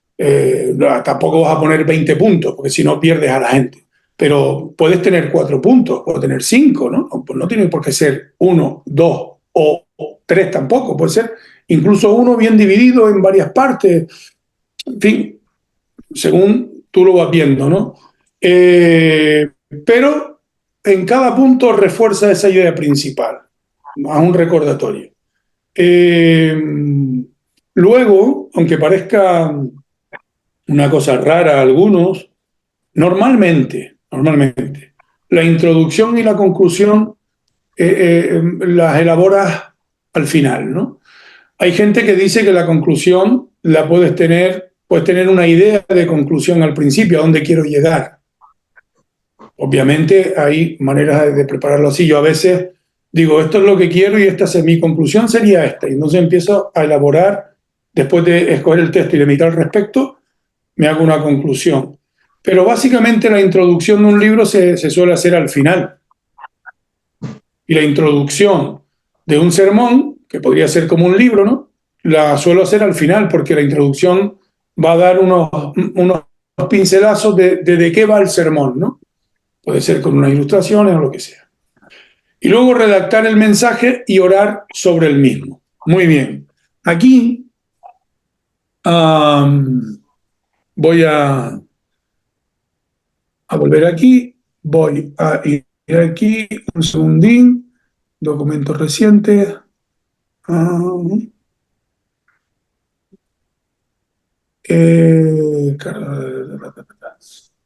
tampoco vas a poner 20 puntos, porque si no pierdes a la gente. Pero puedes tener 4 puntos, puedes tener 5, ¿no? Pues no tiene por qué ser 1, 2 o 3 tampoco. Puede ser incluso uno bien dividido en varias partes. En fin, según tú lo vas viendo, ¿no? Pero en cada punto refuerza esa idea principal, a un recordatorio. Luego, aunque parezca una cosa rara a algunos, normalmente, la introducción y la conclusión las elaboras al final, ¿no? Hay gente que dice que la conclusión la puedes tener una idea de conclusión al principio, a dónde quiero llegar. Obviamente hay maneras de prepararlo así. Yo a veces digo, esto es lo que quiero y mi conclusión sería esta. Y entonces empiezo a elaborar, después de escoger el texto y de meditar al respecto, me hago una conclusión. Pero básicamente la introducción de un libro se suele hacer al final. Y la introducción de un sermón, que podría ser como un libro, ¿no?, la suelo hacer al final, porque la introducción va a dar unos pincelazos de qué va el sermón, ¿no? Puede ser con unas ilustraciones o lo que sea. Y luego redactar el mensaje y orar sobre el mismo. Muy bien. Aquí voy a volver aquí, voy a ir aquí, un segundín, documentos recientes.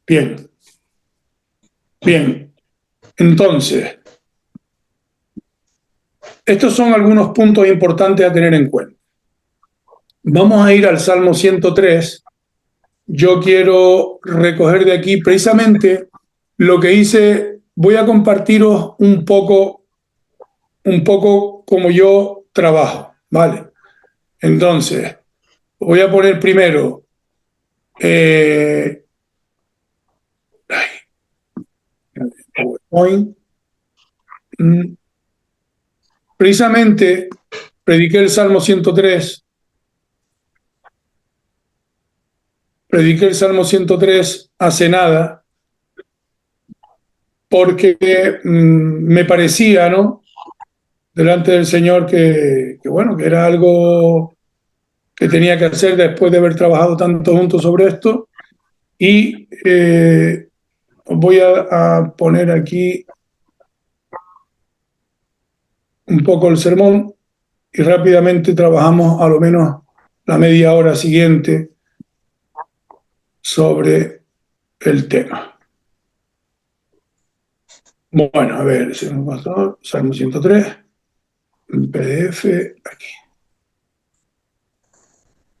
Bien, bien. Entonces, estos son algunos puntos importantes a tener en cuenta. Vamos a ir al Salmo 103. Yo quiero recoger de aquí precisamente lo que hice. Voy a compartiros un poco como yo trabajo, ¿vale? Entonces, voy a poner primero, PowerPoint. Precisamente prediqué el Salmo 103. Prediqué el Salmo 103 hace nada, porque me parecía, ¿no?, delante del Señor bueno, que era algo que tenía que hacer después de haber trabajado tanto juntos sobre esto. Y voy a poner aquí un poco el sermón y rápidamente trabajamos a lo menos la media hora siguiente sobre el tema. Bueno, a ver, Salmo 103, en PDF, aquí.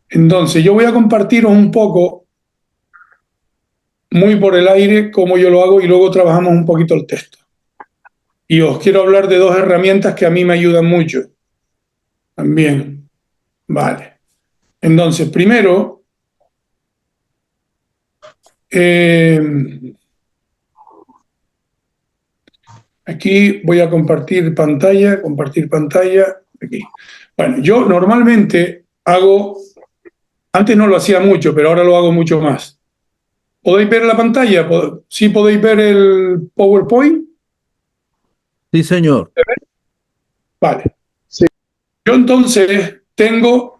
Entonces, yo voy a compartiros un poco, muy por el aire, cómo yo lo hago y luego trabajamos un poquito el texto. Y os quiero hablar de dos herramientas que a mí me ayudan mucho también. Vale. Entonces, primero, aquí voy a compartir pantalla, aquí. Bueno, yo normalmente antes no lo hacía mucho, pero ahora lo hago mucho más. ¿Podéis ver la pantalla? ¿Sí podéis ver el PowerPoint? Sí, señor. Vale. Sí. Yo entonces tengo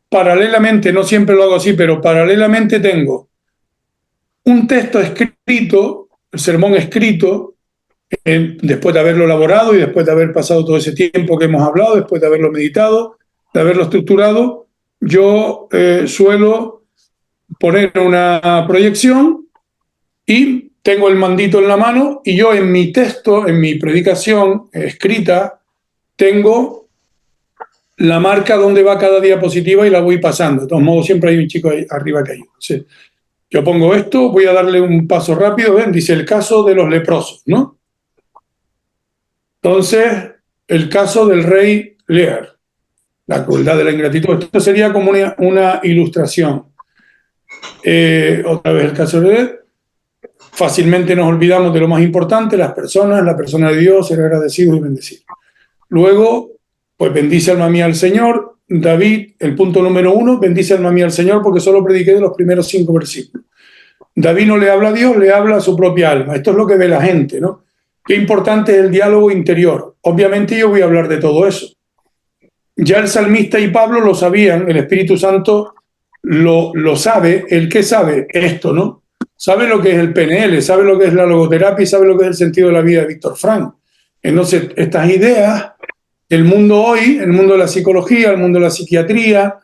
paralelamente, no siempre lo hago así, pero paralelamente tengo un texto escrito, el sermón escrito, después de haberlo elaborado y después de haber pasado todo ese tiempo que hemos hablado, después de haberlo meditado, de haberlo estructurado, yo suelo poner una proyección y tengo el mandito en la mano y yo en mi texto, en mi predicación escrita, tengo la marca donde va cada diapositiva y la voy pasando. De todos modos, siempre hay un chico ahí arriba que ayuda. Sí. Yo pongo esto, voy a darle un paso rápido, ¿ven? Dice el caso de los leprosos, ¿no? Entonces, el caso del rey Lear, la crueldad de la ingratitud. Esto sería como una ilustración. Otra vez el caso de Lear. Fácilmente nos olvidamos de lo más importante, la persona de Dios, ser agradecido y bendecido. Luego, pues bendice alma mía al Señor. David, el punto número 1, bendice alma mía al Señor, porque solo prediqué de los primeros 5 versículos. David no le habla a Dios, le habla a su propia alma. Esto es lo que ve la gente, ¿no? Qué importante es el diálogo interior. Obviamente yo voy a hablar de todo eso. Ya el salmista y Pablo lo sabían, el Espíritu Santo lo sabe. ¿El qué sabe? Esto, ¿no? Sabe lo que es el PNL, sabe lo que es la logoterapia y sabe lo que es el sentido de la vida de Víctor Frank. Entonces, estas ideas, el mundo hoy, el mundo de la psicología, el mundo de la psiquiatría,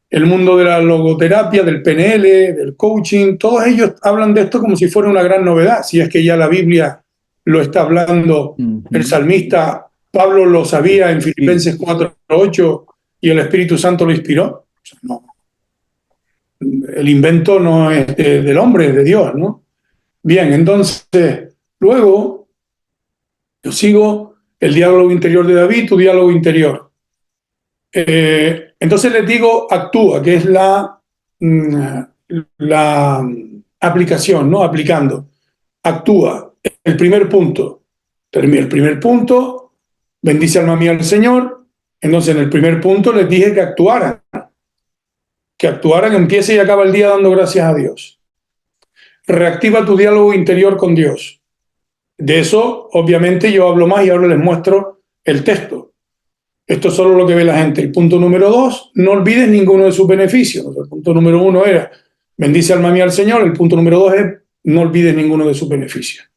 el mundo de la logoterapia, del PNL, del coaching, todos ellos hablan de esto como si fuera una gran novedad, si es que ya la Biblia lo está hablando. El salmista Pablo lo sabía en Filipenses 4:8 y el Espíritu Santo lo inspiró. O sea, no. El invento no es del hombre, es de Dios, ¿no? Bien, entonces, luego yo sigo el diálogo interior de David, tu diálogo interior. Entonces les digo actúa, que es la aplicación, ¿no? Aplicando. Actúa. El primer punto. El primer punto, bendice alma mía al Señor. Entonces en el primer punto les dije que actuaran. Que actuaran, empiece y acaba el día dando gracias a Dios. Reactiva tu diálogo interior con Dios. De eso, obviamente, yo hablo más y ahora les muestro el texto. Esto es solo lo que ve la gente. El punto número 2, no olvides ninguno de sus beneficios. El punto número 1 era, bendice alma mía al Señor. El punto número 2 es, no olvides ninguno de sus beneficios.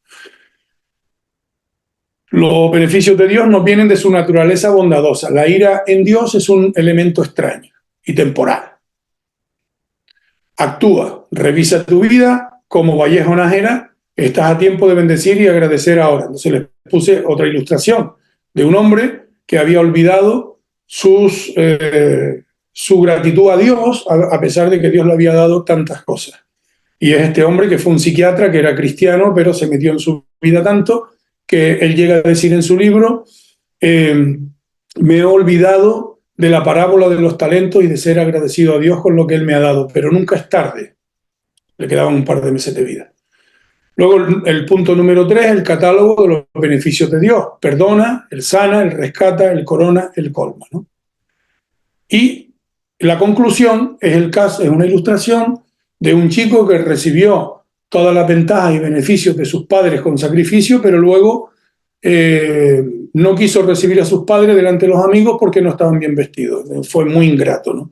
Los beneficios de Dios nos vienen de su naturaleza bondadosa. La ira en Dios es un elemento extraño y temporal. Actúa, revisa tu vida como vallejo nájera. Estás a tiempo de bendecir y agradecer ahora. Entonces les puse otra ilustración de un hombre que había olvidado su gratitud a Dios, a pesar de que Dios le había dado tantas cosas. Y es este hombre que fue un psiquiatra, que era cristiano, pero se metió en su vida tanto que él llega a decir en su libro, me he olvidado de la parábola de los talentos y de ser agradecido a Dios con lo que Él me ha dado, pero nunca es tarde. Le quedaban un par de meses de vida. Luego el punto número 3, el catálogo de los beneficios de Dios. Perdona, Él sana, Él rescata, Él corona, Él colma, ¿no? Y la conclusión es el caso, es una ilustración de un chico que recibió todas las ventajas y beneficios de sus padres con sacrificio, pero luego no quiso recibir a sus padres delante de los amigos porque no estaban bien vestidos. Fue muy ingrato, ¿no?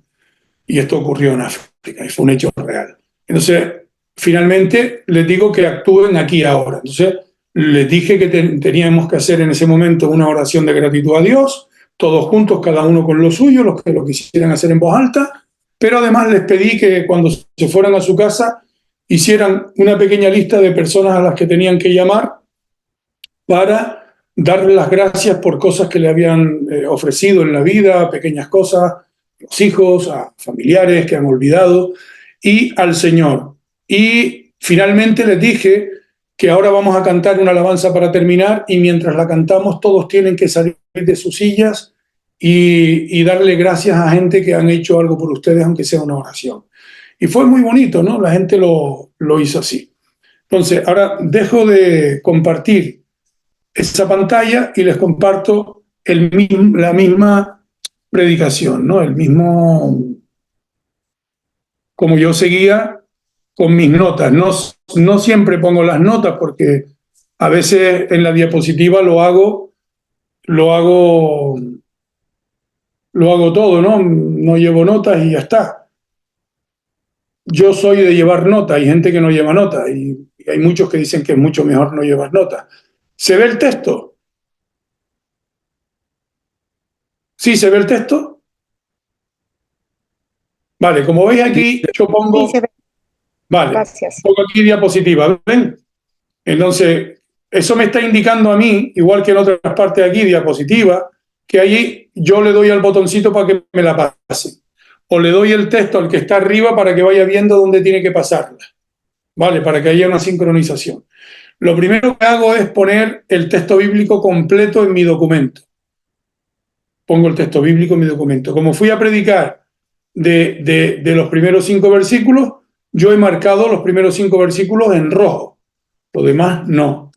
Y esto ocurrió en África y fue un hecho real. Entonces, finalmente les digo que actúen aquí ahora. Entonces, les dije que teníamos que hacer en ese momento una oración de gratitud a Dios, todos juntos, cada uno con lo suyo, los que lo quisieran hacer en voz alta, pero además les pedí que cuando se fueran a su casa hicieran una pequeña lista de personas a las que tenían que llamar para darle las gracias por cosas que le habían ofrecido en la vida, pequeñas cosas, a los hijos, a familiares que han olvidado, y al Señor. Y finalmente les dije que ahora vamos a cantar una alabanza para terminar, y mientras la cantamos todos tienen que salir de sus sillas y darle gracias a gente que han hecho algo por ustedes, aunque sea una oración. Y fue muy bonito, ¿no? La gente lo hizo así. Entonces, ahora dejo de compartir esa pantalla y les comparto la misma predicación, ¿no? El mismo, como yo seguía con mis notas. No siempre pongo las notas porque a veces en la diapositiva lo hago todo, ¿no? No llevo notas y ya está. Yo soy de llevar notas, hay gente que no lleva notas y hay muchos que dicen que es mucho mejor no llevar notas. ¿Se ve el texto? ¿Sí se ve el texto? Vale, como veis aquí, yo pongo... Sí, se ve. Vale, Gracias. pongo aquí diapositiva, ¿ven? Entonces, eso me está indicando a mí, igual que en otras partes de aquí, diapositiva, que allí yo le doy al botoncito para que me la pase. O le doy el texto al que está arriba para que vaya viendo dónde tiene que pasarla. ¿Vale? Para que haya una sincronización. Lo primero que hago es poner el texto bíblico completo en mi documento. Pongo el texto bíblico en mi documento. Como fui a predicar de los primeros 5 versículos, yo he marcado los primeros 5 versículos en rojo. Lo demás no.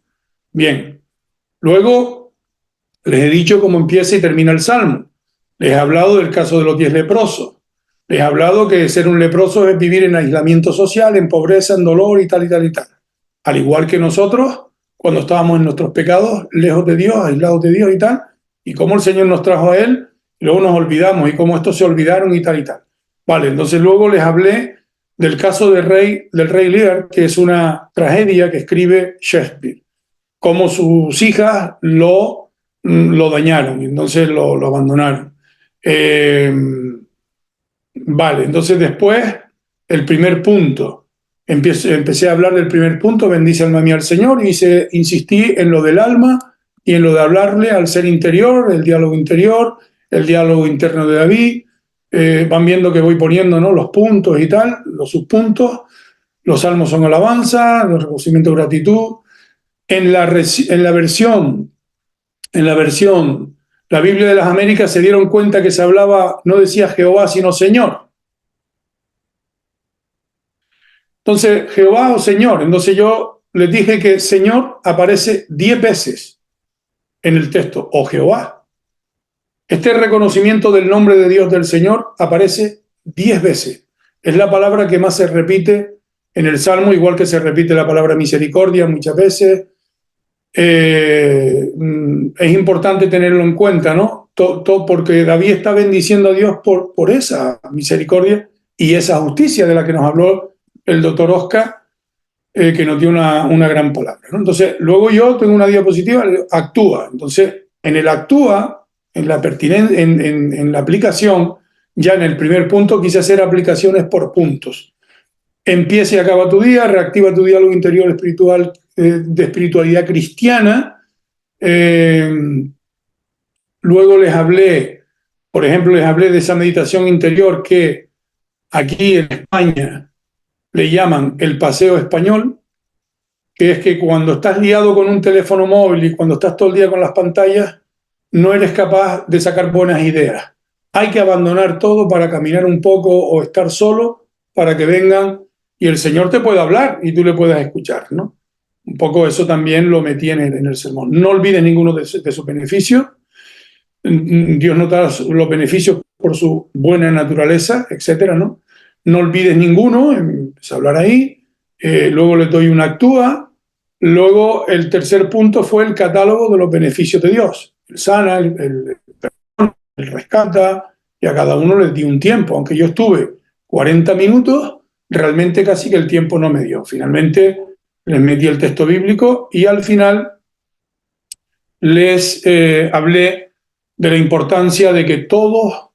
Bien. Luego les he dicho cómo empieza y termina el Salmo. Les he hablado del caso de los 10 leprosos. Les he hablado que ser un leproso es vivir en aislamiento social, en pobreza, en dolor y tal y tal y tal. Al igual que nosotros, cuando estábamos en nuestros pecados, lejos de Dios, aislados de Dios y tal, y cómo el Señor nos trajo a Él, y luego nos olvidamos, y cómo estos se olvidaron y tal y tal. Vale, entonces luego les hablé del caso del rey Lear, que es una tragedia que escribe Shakespeare, cómo sus hijas lo dañaron, y entonces lo abandonaron. Vale, entonces después, el primer punto. Empecé a hablar del primer punto, bendice alma mía al Señor, y insistí en lo del alma y en lo de hablarle al ser interior, el diálogo interno de David. Van viendo que voy poniendo, ¿no?, los puntos y tal, los subpuntos. Los salmos son alabanza, los reconocimientos de gratitud. En la versión, la Biblia de las Américas, se dieron cuenta que se hablaba, no decía Jehová, sino Señor. Entonces, Jehová o Señor. Entonces yo les dije que Señor aparece 10 veces en el texto, o Jehová. Este reconocimiento del nombre de Dios del Señor aparece 10 veces. Es la palabra que más se repite en el Salmo, igual que se repite la palabra misericordia muchas veces. Es importante tenerlo en cuenta, ¿no? porque David está bendiciendo a Dios por esa misericordia y esa justicia de la que nos habló el doctor Oscar, que nos dio una gran palabra, ¿no? Entonces, luego yo tengo una diapositiva, actúa. Entonces, en el actúa, en la aplicación, ya en el primer punto quise hacer aplicaciones por puntos. Empieza y acaba tu día, reactiva tu diálogo interior espiritual, de espiritualidad cristiana. Luego les hablé, por ejemplo, les hablé de esa meditación interior que aquí en España le llaman el paseo español, que es que cuando estás liado con un teléfono móvil y cuando estás todo el día con las pantallas, no eres capaz de sacar buenas ideas. Hay que abandonar todo para caminar un poco o estar solo para que vengan y el Señor te pueda hablar y tú le puedas escuchar, ¿no? Un poco eso también lo metí en el sermón. No olvides ninguno de sus beneficios. Dios nos da los beneficios por su buena naturaleza, etcétera, ¿no? No olvides ninguno, empecé a hablar ahí. Luego les doy una actúa. Luego el tercer punto fue el catálogo de los beneficios de Dios. El sana, el rescata, y a cada uno les di un tiempo. Aunque yo estuve 40 minutos, realmente casi que el tiempo no me dio. Finalmente les metí el texto bíblico y al final les hablé de la importancia de que todos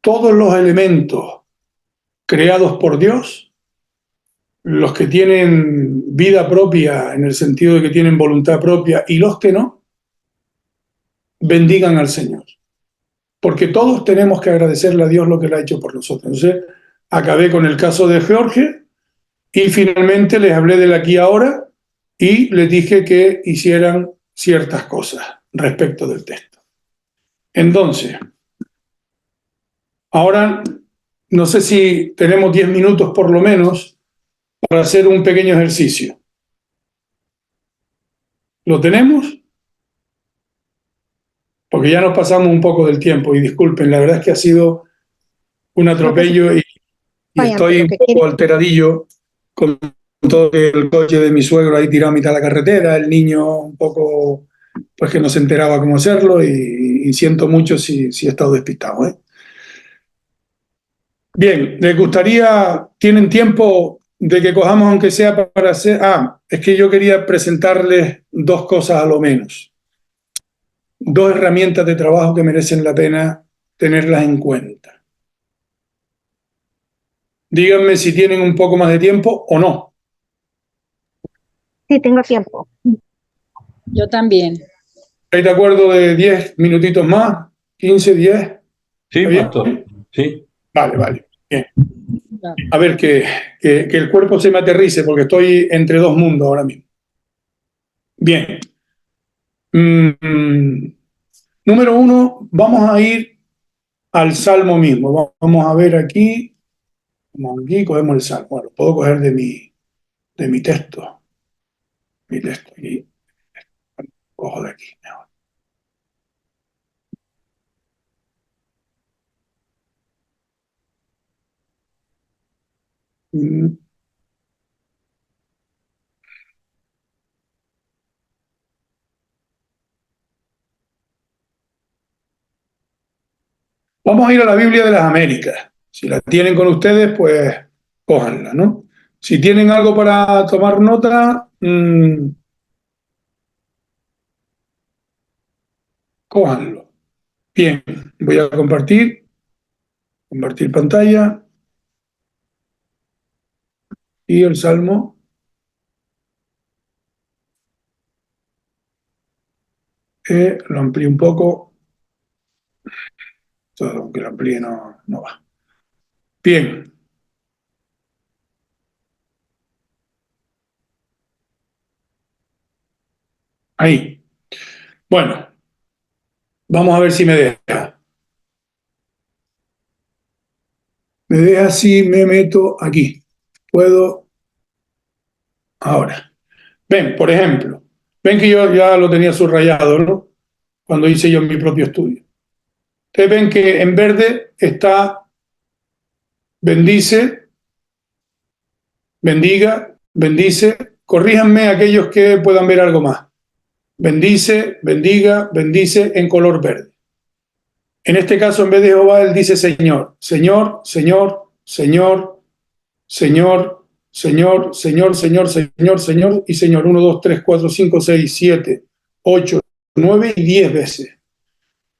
los elementos creados por Dios, los que tienen vida propia en el sentido de que tienen voluntad propia y los que no, bendigan al Señor. Porque todos tenemos que agradecerle a Dios lo que Él ha hecho por nosotros. Entonces, acabé con el caso de Jorge y finalmente les hablé del aquí y ahora y les dije que hicieran ciertas cosas respecto del texto. Entonces, ahora no sé si tenemos 10 minutos por lo menos para hacer un pequeño ejercicio. ¿Lo tenemos? Porque ya nos pasamos un poco del tiempo y disculpen, la verdad es que ha sido un atropello y estoy un poco alteradillo con todo el coche de mi suegro ahí tirado a mitad de la carretera, el niño un poco, pues que no se enteraba cómo hacerlo y siento mucho si he estado despistado, ¿eh? Bien, ¿les gustaría, tienen tiempo de que cojamos aunque sea para hacer? Es que yo quería presentarles dos cosas a lo menos. Dos herramientas de trabajo que merecen la pena tenerlas en cuenta. Díganme si tienen un poco más de tiempo o no. Sí, tengo tiempo. Yo también. ¿Estáis de acuerdo de 10 minutitos más? ¿15, 10? Sí, ¿Está pastor. bien? Sí. Vale, bien. A ver, que el cuerpo se me aterrice porque estoy entre dos mundos ahora mismo. Bien. Número uno, vamos a ir al Salmo mismo. Vamos a ver aquí. Aquí cogemos el Salmo. Bueno, puedo coger de mi texto. Mi texto aquí. Cojo de aquí mejor. Vamos a ir a la Biblia de las Américas. Si la tienen con ustedes, pues cójanla, ¿no? Si tienen algo para tomar nota, cójanlo. Bien, voy a compartir pantalla y el Salmo. Lo amplío un poco. Aunque lo amplíe no va. Bien. Ahí. Bueno, vamos a ver si me deja. Me deja si me meto aquí. Puedo. Ahora. Ven, por ejemplo. Ven que yo ya lo tenía subrayado, ¿no? Cuando hice yo mi propio estudio. Ustedes ven que en verde está bendice, bendiga, bendice. Corríjanme aquellos que puedan ver algo más. Bendice, bendiga, bendice en color verde. En este caso, en vez de Jehová, él dice Señor. Señor, Señor, Señor, Señor, Señor, Señor, Señor, Señor, Señor y Señor. 1, 2, 3, 4, 5, 6, 7, 8, 9 y 10 veces.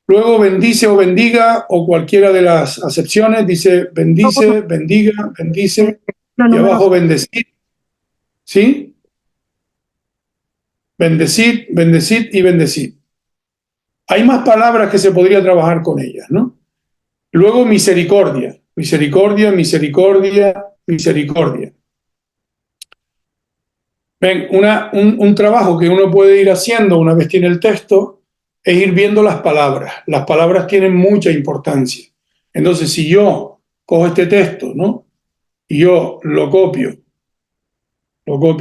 Luego bendice o bendiga, o cualquiera de las acepciones, dice bendice, bendiga, bendice, y abajo bendecid, ¿sí? Bendecid, bendecid y bendecid. Hay más palabras que se podría trabajar con ellas, ¿no? Luego misericordia, misericordia, misericordia, misericordia. Ven, un trabajo que uno puede ir haciendo una vez tiene el texto es ir viendo las palabras. Las palabras tienen mucha importancia. Entonces, si yo cojo este texto, ¿no? Y yo lo copio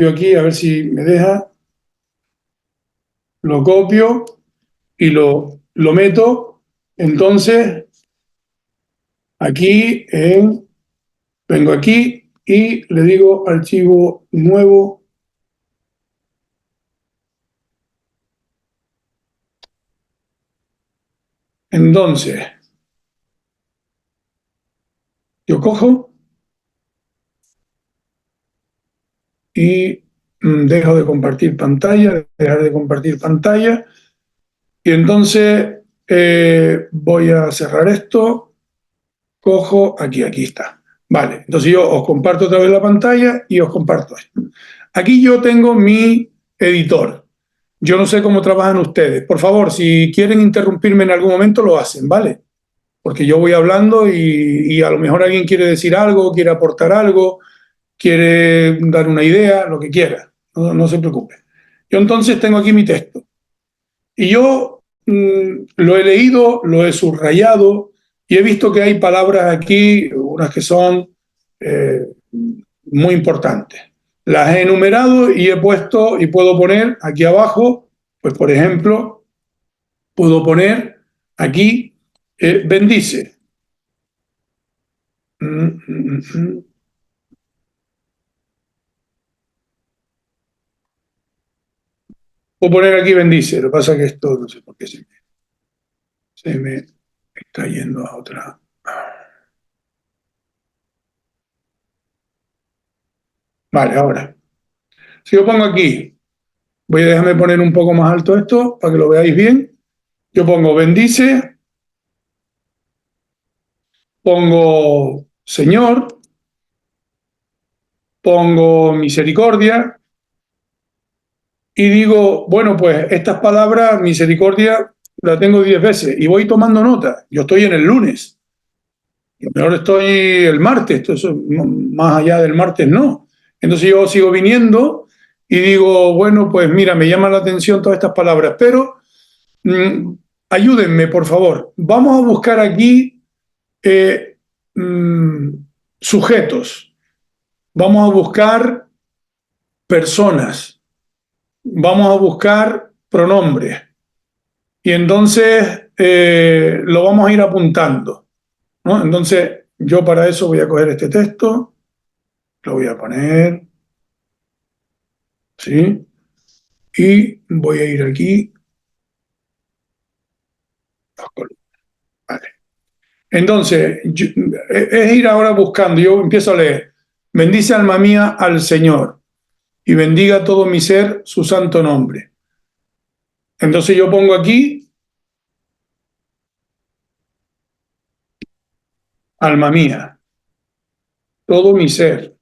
aquí, a ver si me deja, lo copio y lo meto, entonces aquí, vengo aquí y le digo archivo nuevo. Entonces, yo cojo y dejo de compartir pantalla, dejar de compartir pantalla, y entonces voy a cerrar esto, cojo aquí está. Vale, entonces yo os comparto otra vez la pantalla y os comparto esto. Aquí yo tengo mi editor. Yo no sé cómo trabajan ustedes. Por favor, si quieren interrumpirme en algún momento, lo hacen, ¿vale? Porque yo voy hablando y a lo mejor alguien quiere decir algo, quiere aportar algo, quiere dar una idea, lo que quiera. No se preocupe. Yo entonces tengo aquí mi texto. Y yo lo he leído, lo he subrayado y he visto que hay palabras aquí, unas que son muy importantes. Las he enumerado y he puesto y puedo poner aquí abajo, pues por ejemplo, puedo poner aquí bendice. Puedo poner aquí bendice. Lo que pasa es que esto no sé por qué se me está yendo a otra. Vale, ahora. Si yo pongo aquí, voy a dejarme poner un poco más alto esto para que lo veáis bien. Yo pongo bendice, pongo Señor, pongo misericordia y digo, bueno, pues estas palabras, misericordia, la tengo 10 veces y voy tomando nota. Yo estoy en el lunes, a lo mejor estoy el martes, eso, más allá del martes no. Entonces yo sigo viniendo y digo, bueno, pues mira, me llaman la atención todas estas palabras, pero ayúdenme, por favor. Vamos a buscar aquí sujetos. Vamos a buscar personas. Vamos a buscar pronombres. Y entonces lo vamos a ir apuntando, ¿no? Entonces yo para eso voy a coger este texto, lo voy a poner, ¿sí? Y voy a ir aquí. Vale. Entonces, es ir ahora buscando, yo empiezo a leer. Bendice alma mía al Señor y bendiga todo mi ser su santo nombre. Entonces yo pongo aquí, alma mía, todo mi ser.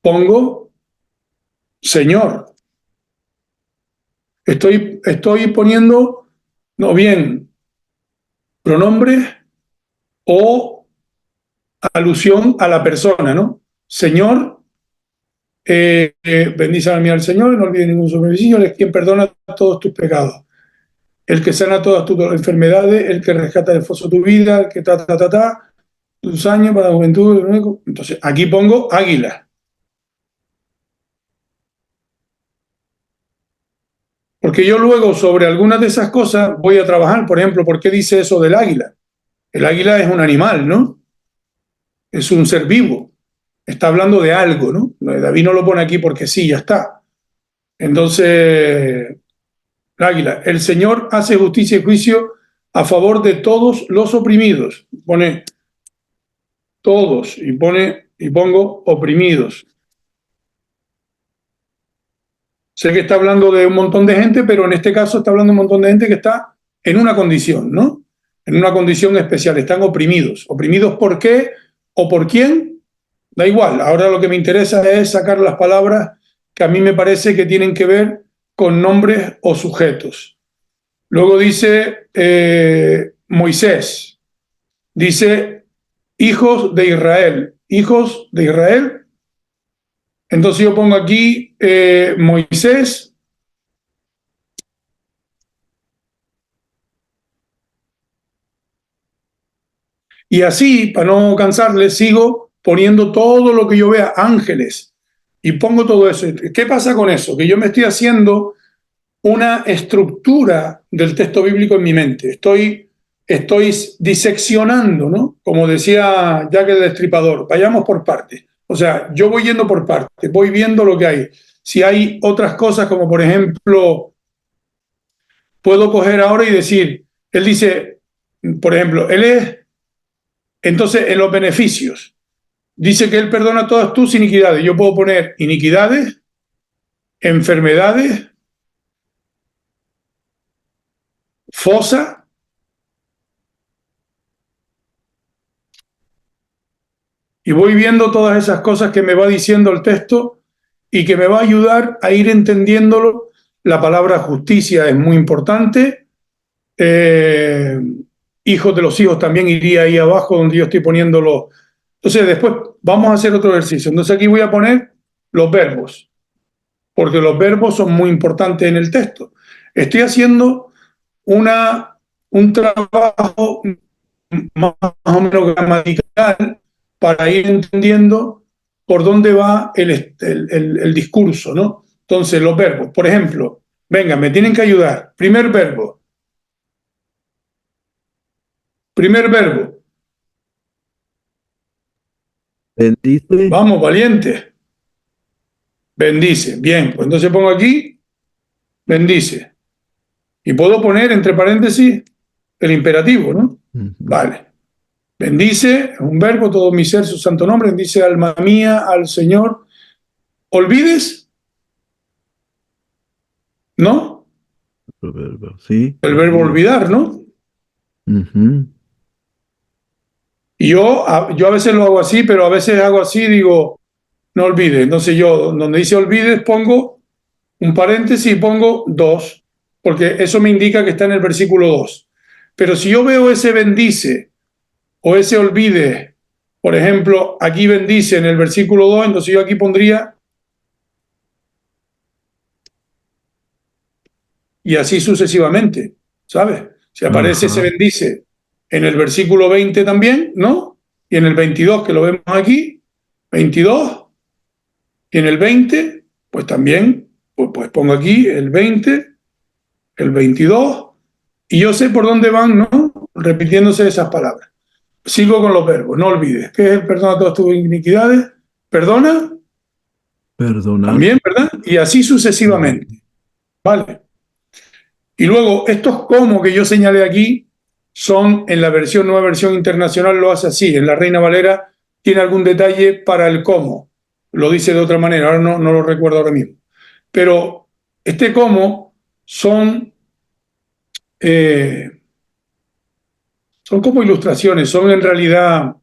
Pongo Señor. Estoy poniendo, no bien, pronombre o alusión a la persona, ¿no? Señor, bendice a mí al Señor, no olvides ningún sacrificio, Él es quien perdona todos tus pecados, el que sana todas tus enfermedades, el que rescata del foso tu vida, el que tus años para la juventud. Entonces, aquí pongo águila. Porque yo luego sobre algunas de esas cosas voy a trabajar. Por ejemplo, ¿por qué dice eso del águila? El águila es un animal, ¿no? Es un ser vivo. Está hablando de algo, ¿no? David no lo pone aquí porque sí, ya está. Entonces, el águila. El Señor hace justicia y juicio a favor de todos los oprimidos. Pone todos y pongo oprimidos. Sé que está hablando de un montón de gente, pero en este caso está hablando de un montón de gente que está en una condición, ¿no? En una condición especial. Están oprimidos. ¿Oprimidos por qué o por quién? Da igual. Ahora lo que me interesa es sacar las palabras que a mí me parece que tienen que ver con nombres o sujetos. Luego dice Moisés. Dice hijos de Israel. Hijos de Israel. Entonces yo pongo aquí Moisés. Y así, para no cansarles, sigo poniendo todo lo que yo vea, ángeles, y pongo todo eso. ¿Qué pasa con eso? Que yo me estoy haciendo una estructura del texto bíblico en mi mente. Estoy diseccionando, ¿no? Como decía Jack el Destripador, vayamos por partes. O sea, yo voy yendo por partes, voy viendo lo que hay. Si hay otras cosas, como por ejemplo, puedo coger ahora y decir, él dice, por ejemplo, él es, entonces en los beneficios, dice que él perdona todas tus iniquidades. Yo puedo poner iniquidades, enfermedades, fosa, y voy viendo todas esas cosas que me va diciendo el texto y que me va a ayudar a ir entendiéndolo. La palabra justicia es muy importante. Hijos de los hijos también iría ahí abajo donde yo estoy poniéndolo. Entonces después vamos a hacer otro ejercicio. Entonces aquí voy a poner los verbos, porque los verbos son muy importantes en el texto. Estoy haciendo un trabajo más o menos gramatical para ir entendiendo por dónde va el discurso, ¿no? Entonces, los verbos, por ejemplo, venga, me tienen que ayudar. Primer verbo. Primer verbo. Bendice. Vamos, valiente. Bendice. Bien, pues entonces pongo aquí, bendice. Y puedo poner entre paréntesis el imperativo, ¿no? Vale. Bendice, es un verbo, todo mi ser, su santo nombre. Bendice, alma mía, al Señor. ¿Olvides? ¿No? Sí. El verbo olvidar, ¿no? Y yo a veces lo hago así, pero a veces hago así y digo, no olvides. Entonces yo, donde dice olvides, pongo un paréntesis y pongo 2, porque eso me indica que está en el versículo 2. Pero si yo veo ese bendice o ese olvide, por ejemplo, aquí bendice en el versículo 2, entonces yo aquí pondría y así sucesivamente, ¿sabes? Si aparece ese bendice en el versículo 20 también, ¿no? Y en el 22, que lo vemos aquí, 22, y en el 20, pues también, pues pongo aquí el 20, el 22, y yo sé por dónde van, ¿no? Repitiéndose esas palabras. Sigo con los verbos, no olvides. ¿Qué es el perdona todas tus iniquidades? Perdona. Perdonar. También, ¿verdad? Y así sucesivamente. Vale. Y luego, estos como que yo señalé aquí son en la versión, nueva versión internacional lo hace así. En la Reina Valera tiene algún detalle para el cómo. Lo dice de otra manera, ahora no lo recuerdo ahora mismo. Pero este cómo son como ilustraciones, son en realidad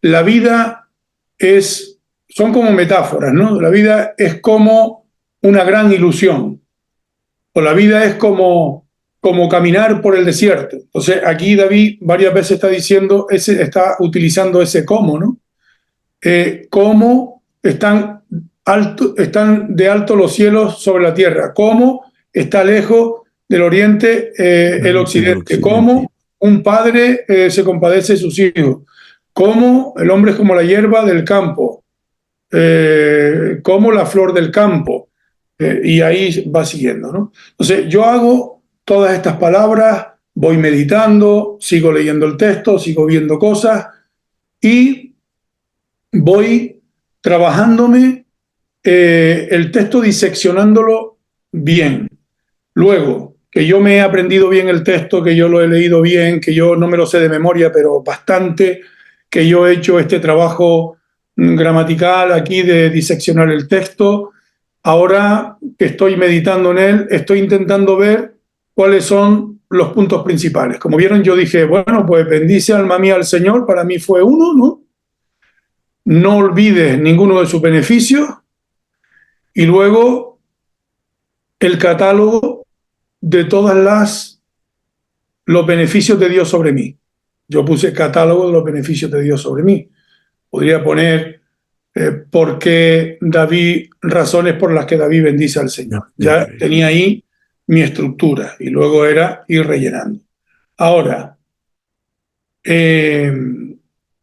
la vida son como metáforas, ¿no? La vida es como una gran ilusión, o la vida es como caminar por el desierto. Entonces aquí David varias veces está diciendo, está utilizando ese cómo, ¿no? Cómo están de alto los cielos sobre la tierra, cómo está lejos del oriente el occidente, cómo un padre se compadece de sus hijos, cómo el hombre es como la hierba del campo, como la flor del campo, y ahí va siguiendo, ¿no? Entonces yo hago todas estas palabras, voy meditando, sigo leyendo el texto, sigo viendo cosas y voy trabajándome el texto diseccionándolo bien. Luego, que yo me he aprendido bien el texto, que yo lo he leído bien, que yo no me lo sé de memoria, pero bastante, que yo he hecho este trabajo gramatical aquí de diseccionar el texto. Ahora que estoy meditando en él, estoy intentando ver cuáles son los puntos principales. Como vieron, yo dije, bueno, pues bendice alma mía al Señor, para mí fue uno, ¿no? No olvides ninguno de sus beneficios. Y luego el catálogo de los beneficios de Dios sobre mí. Yo puse catálogo de los beneficios de Dios sobre mí. Podría poner por qué David, razones por las que David bendice al Señor. Ya tenía ahí mi estructura y luego era ir rellenando. Ahora,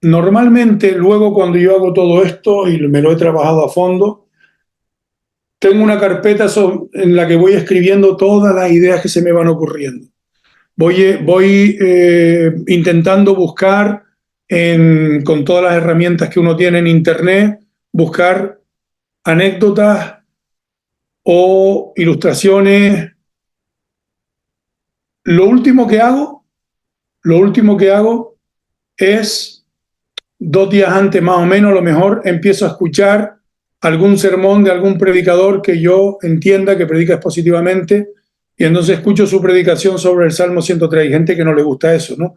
normalmente luego cuando yo hago todo esto y me lo he trabajado a fondo, tengo una carpeta en la que voy escribiendo todas las ideas que se me van ocurriendo. Voy intentando buscar con todas las herramientas que uno tiene en Internet, buscar anécdotas o ilustraciones. Lo último que hago, lo último que hago es 2 días antes más o menos, a lo mejor empiezo a escuchar algún sermón de algún predicador que yo entienda que predica expositivamente y entonces escucho su predicación sobre el Salmo 103. Hay gente que no le gusta eso, ¿no?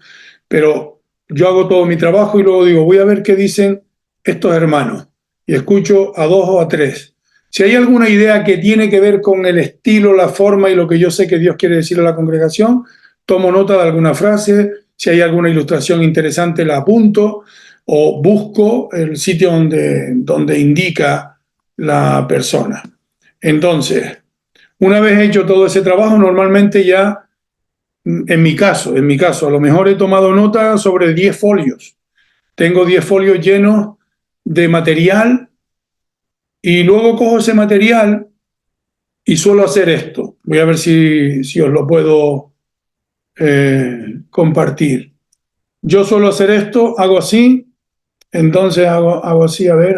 Pero yo hago todo mi trabajo y luego digo, voy a ver qué dicen estos hermanos y escucho a 2 o a 3. Si hay alguna idea que tiene que ver con el estilo, la forma y lo que yo sé que Dios quiere decir a la congregación, tomo nota de alguna frase. Si hay alguna ilustración interesante, la apunto o busco el sitio donde indica la persona. Entonces, una vez hecho todo ese trabajo, normalmente ya, en mi caso, a lo mejor he tomado nota sobre 10 folios. Tengo 10 folios llenos de material y luego cojo ese material y suelo hacer esto. Voy a ver si os lo puedo compartir. Yo suelo hacer esto, hago así, entonces hago así, a ver,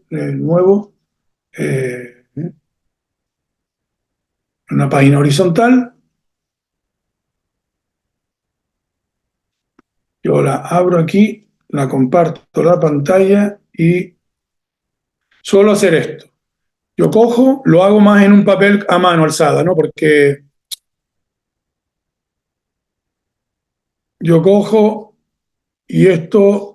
nuevo. Una página horizontal. Yo la abro aquí, la comparto la pantalla y suelo hacer esto. Yo cojo, lo hago más en un papel a mano alzada, ¿no? Porque yo cojo y esto.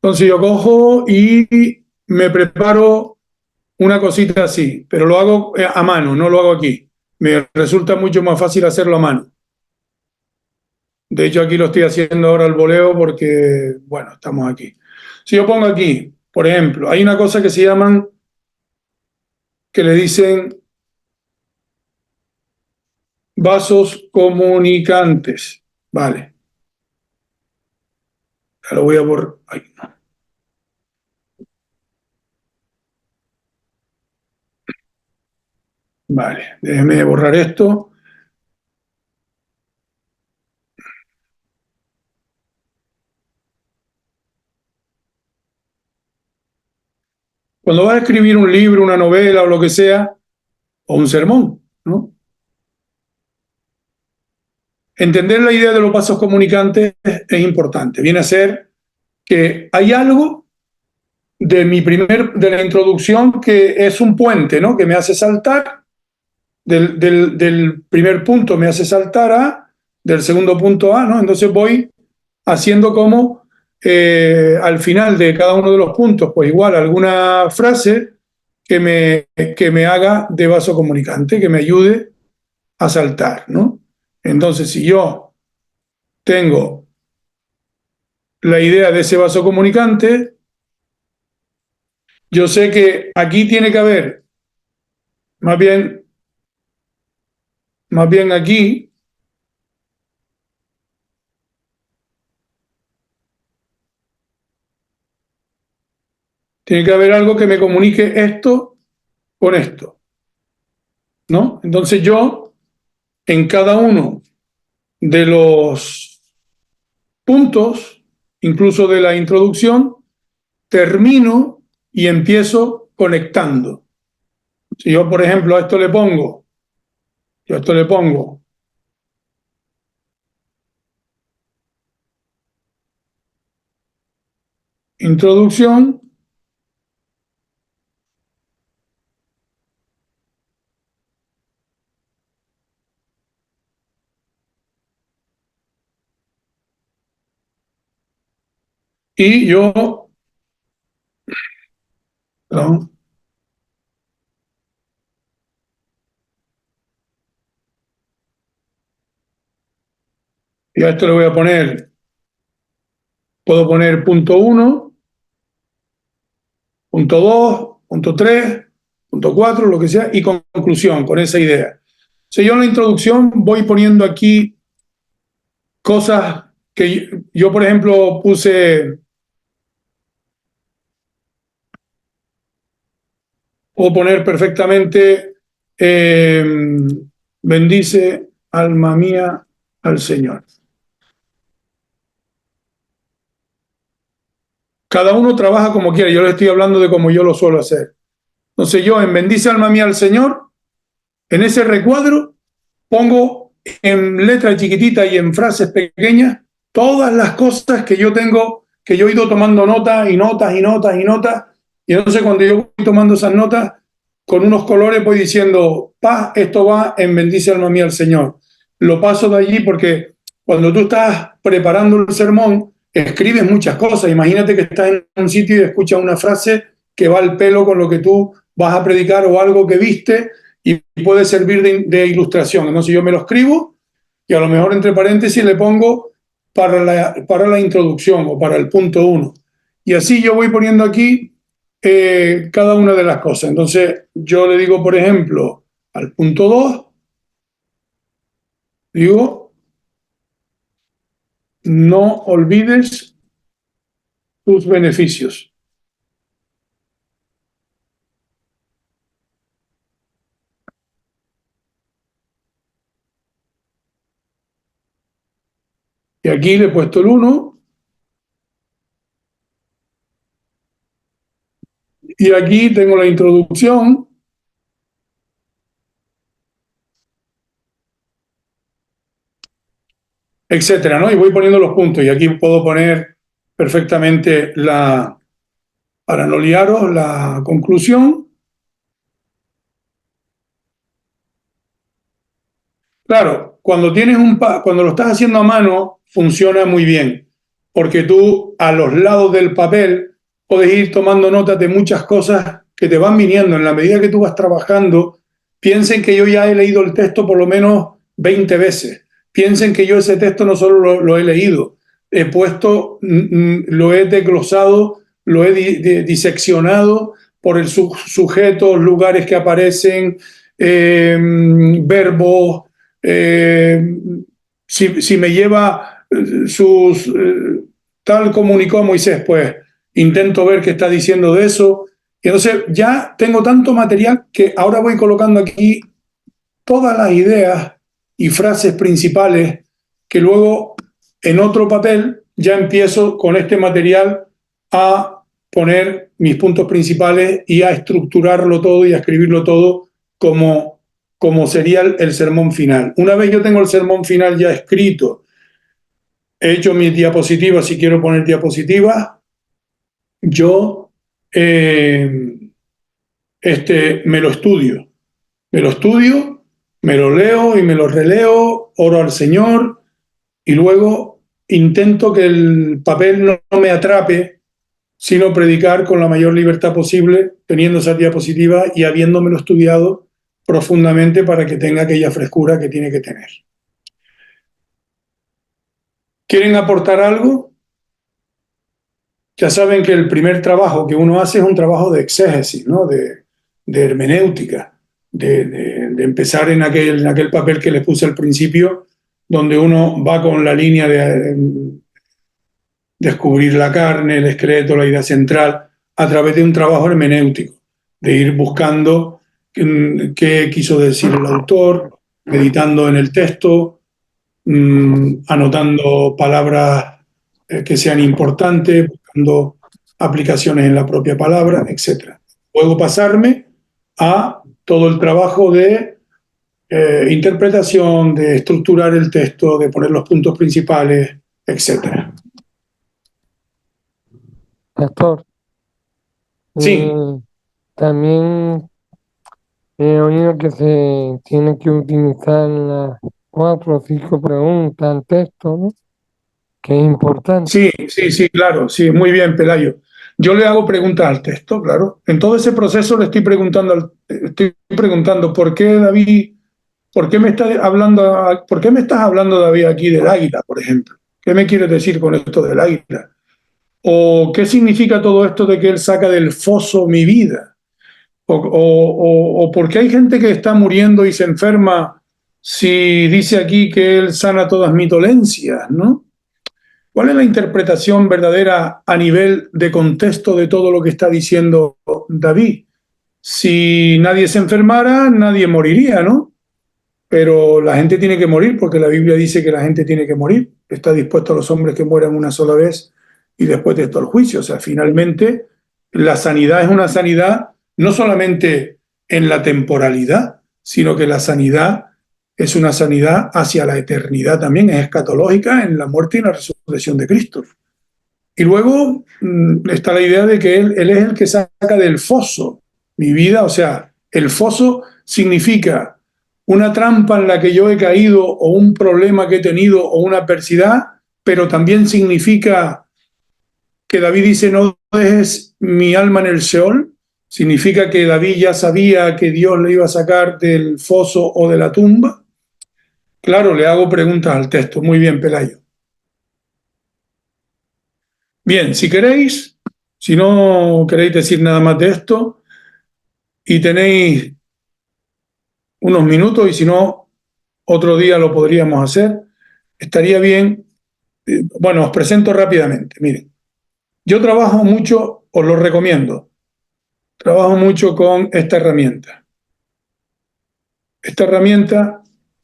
Entonces yo cojo y me preparo una cosita así, pero lo hago a mano, no lo hago aquí. Me resulta mucho más fácil hacerlo a mano. De hecho, aquí lo estoy haciendo ahora al voleo porque, bueno, estamos aquí. Si yo pongo aquí, por ejemplo, hay una cosa que se llaman, que le dicen vasos comunicantes. Vale. Ya lo voy a borrar. Ay, no. Vale, déjeme borrar esto. Cuando vas a escribir un libro, una novela o lo que sea, o un sermón, ¿no? Entender la idea de los vasos comunicantes es importante. Viene a ser que hay algo de la introducción que es un puente, ¿no? Que me hace saltar del primer punto, me hace saltar del segundo punto a, ¿no? Entonces voy haciendo como al final de cada uno de los puntos, pues igual alguna frase que me haga de vaso comunicante, que me ayude a saltar, ¿no? Entonces, si yo tengo la idea de ese vaso comunicante, yo sé que aquí tiene que haber, más bien aquí, Tiene que haber algo que me comunique esto con esto, ¿no? Entonces yo, en cada uno de los puntos, incluso de la introducción, termino y empiezo conectando. Si yo, por ejemplo, a esto le pongo introducción, y yo, ¿no? Y a esto le voy a poner, puedo poner punto 1, punto 2, punto 3, punto 4, lo que sea, y conclusión, con esa idea. Si yo en la introducción voy poniendo aquí cosas que yo, por ejemplo, puedo poner perfectamente, bendice alma mía al Señor. Cada uno trabaja como quiere, yo le estoy hablando de cómo yo lo suelo hacer. Entonces yo en bendice alma mía al Señor, en ese recuadro pongo en letra chiquitita y en frases pequeñas todas las cosas que yo tengo, que yo he ido tomando notas y notas y notas y notas, y entonces cuando yo voy tomando esas notas, con unos colores voy diciendo, esto va en bendice alma mía al Señor. Lo paso de allí porque cuando tú estás preparando el sermón, escribes muchas cosas. Imagínate que estás en un sitio y escuchas una frase que va al pelo con lo que tú vas a predicar o algo que viste, y puede servir de ilustración. Entonces yo me lo escribo y a lo mejor entre paréntesis le pongo para la introducción o para el punto 1. Y así yo voy poniendo aquí cada una de las cosas. Entonces yo le digo, por ejemplo, al punto 2, digo, no olvides tus beneficios. Y aquí le he puesto el 1. Y aquí tengo la introducción. Etcétera, ¿no? Y voy poniendo los puntos. Y aquí puedo poner perfectamente para no liaros, la conclusión. Claro, cuando lo estás haciendo a mano, funciona muy bien, porque tú a los lados del papel puedes ir tomando notas de muchas cosas que te van viniendo. En la medida que tú vas trabajando, piensen que yo ya he leído el texto por lo menos 20 veces. Piensen que yo ese texto no solo lo he leído, he puesto, lo he desglosado, lo he diseccionado por el sujeto, lugares que aparecen, verbos, si me lleva tal comunicó Moisés, pues intento ver qué está diciendo de eso. Y entonces ya tengo tanto material que ahora voy colocando aquí todas las ideas y frases principales que luego en otro papel ya empiezo con este material a poner mis puntos principales y a estructurarlo todo y a escribirlo todo como sería el sermón final. Una vez yo tengo el sermón final ya escrito, he hecho mis diapositivas, si quiero poner diapositivas, yo me lo estudio, me lo leo y me lo releo, oro al Señor y luego intento que el papel no me atrape, sino predicar con la mayor libertad posible, teniendo esas diapositivas y habiéndomelo estudiado profundamente para que tenga aquella frescura que tiene que tener. ¿Quieren aportar algo? Ya saben que el primer trabajo que uno hace es un trabajo de exégesis, ¿no? de hermenéutica, de empezar en aquel papel que les puse al principio, donde uno va con la línea de descubrir la carne, el esqueleto, la idea central, a través de un trabajo hermenéutico, de ir buscando qué quiso decir el autor, meditando en el texto, anotando palabras que sean importantes, buscando aplicaciones en la propia palabra, etc. Luego pasarme a todo el trabajo de interpretación, de estructurar el texto, de poner los puntos principales, etc. Pastor, Sí, también he oído que se tiene que utilizar las 4 o 5 preguntas al texto, ¿no? Que es importante. sí, claro, sí, muy bien, Pelayo. Yo le hago preguntas al texto, claro. En todo ese proceso le estoy preguntando por qué David, por qué me estás hablando, David, aquí del águila, por ejemplo. ¿Qué me quieres decir con esto del águila? ¿O qué significa todo esto de que él saca del foso mi vida? ¿O por qué hay gente que está muriendo y se enferma si dice aquí que él sana todas mis dolencias, ¿no? ¿Cuál es la interpretación verdadera a nivel de contexto de todo lo que está diciendo David? Si nadie se enfermara, nadie moriría, ¿no? Pero la gente tiene que morir porque la Biblia dice que la gente tiene que morir. Está dispuesto a los hombres que mueran una sola vez y después de esto el juicio. O sea, finalmente la sanidad es una sanidad no solamente en la temporalidad, sino que la sanidad es una sanidad hacia la eternidad también, es escatológica en la muerte y la resurrección de Cristo. Y luego está la idea de que él es el que saca del foso mi vida, o sea, el foso significa una trampa en la que yo he caído o un problema que he tenido o una adversidad, pero también significa que David dice no dejes mi alma en el Seol, significa que David ya sabía que Dios le iba a sacar del foso o de la tumba. Claro, le hago preguntas al texto. Muy bien, Pelayo. Bien, si queréis, si no queréis decir nada más de esto y tenéis unos minutos y si no, otro día lo podríamos hacer, estaría bien. Bueno, os presento rápidamente. Miren, yo trabajo mucho, os lo recomiendo, trabajo mucho con esta herramienta. Esta herramienta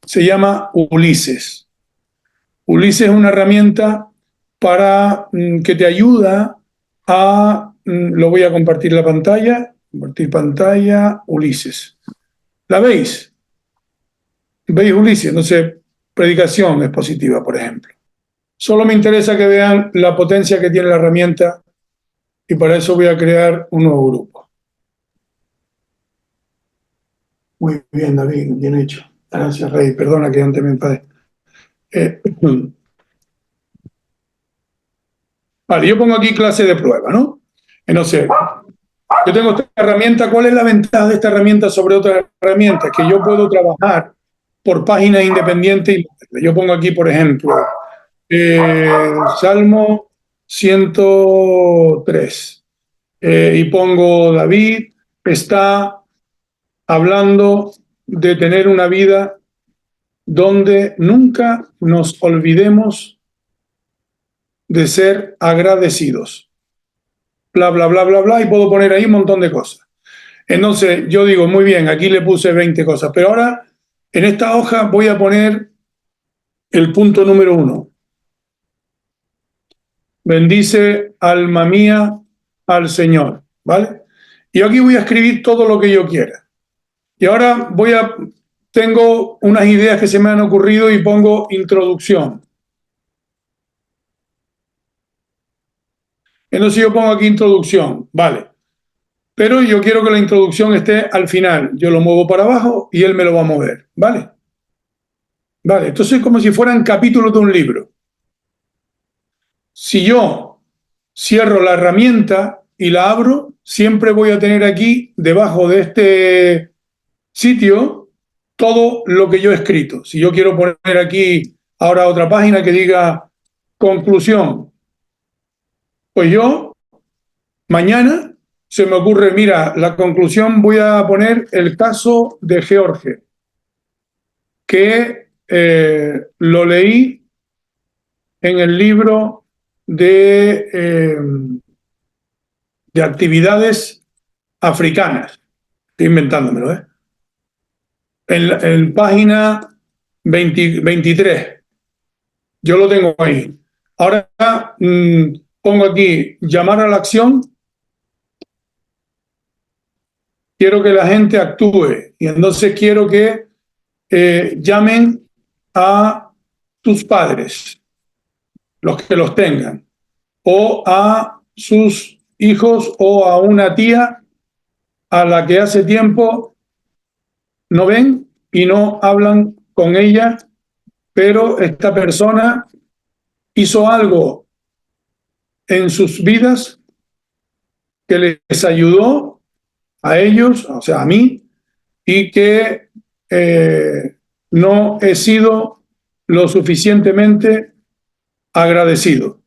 se llama Ulises. Ulises es una herramienta para que te ayuda a, lo voy a compartir la pantalla, compartir pantalla, Ulises. ¿La veis? ¿Veis Ulises? No sé, predicación expositiva, por ejemplo. Solo me interesa que vean la potencia que tiene la herramienta y para eso voy a crear un nuevo grupo. Muy bien, David, bien hecho. Gracias, Rey. Perdona que antes me enfadé. Vale, yo pongo aquí clase de prueba, ¿no? No sé, yo tengo esta herramienta. ¿Cuál es la ventaja de esta herramienta sobre otras herramientas? Que yo puedo trabajar por páginas independientes. Yo pongo aquí, por ejemplo, Salmo 103. Y pongo David está hablando de tener una vida donde nunca nos olvidemos de ser agradecidos. Bla, bla, bla, bla, bla, y puedo poner ahí un montón de cosas. Entonces yo digo, muy bien, aquí le puse 20 cosas, pero ahora en esta hoja voy a poner el punto número 1. Bendice, alma mía, al Señor, ¿vale? Y aquí voy a escribir todo lo que yo quiera. Y ahora tengo unas ideas que se me han ocurrido y pongo introducción. Entonces yo pongo aquí introducción, vale. Pero yo quiero que la introducción esté al final. Yo lo muevo para abajo y él me lo va a mover, ¿vale? Vale, entonces es como si fueran capítulos de un libro. Si yo cierro la herramienta y la abro, siempre voy a tener aquí, debajo de este sitio, todo lo que yo he escrito. Si yo quiero poner aquí ahora otra página que diga conclusión, pues yo mañana se me ocurre, mira, la conclusión voy a poner el caso de George, que lo leí en el libro de de actividades africanas. Estoy inventándomelo, ¿eh? En página 23. Yo lo tengo ahí. Ahora pongo aquí llamar a la acción. Quiero que la gente actúe y entonces quiero que llamen a sus padres, los que los tengan, o a sus hijos o a una tía a la que hace tiempo no ven y no hablan con ella, pero esta persona hizo algo en sus vidas que les ayudó a ellos, o sea, a mí, y que no he sido lo suficientemente agradecido.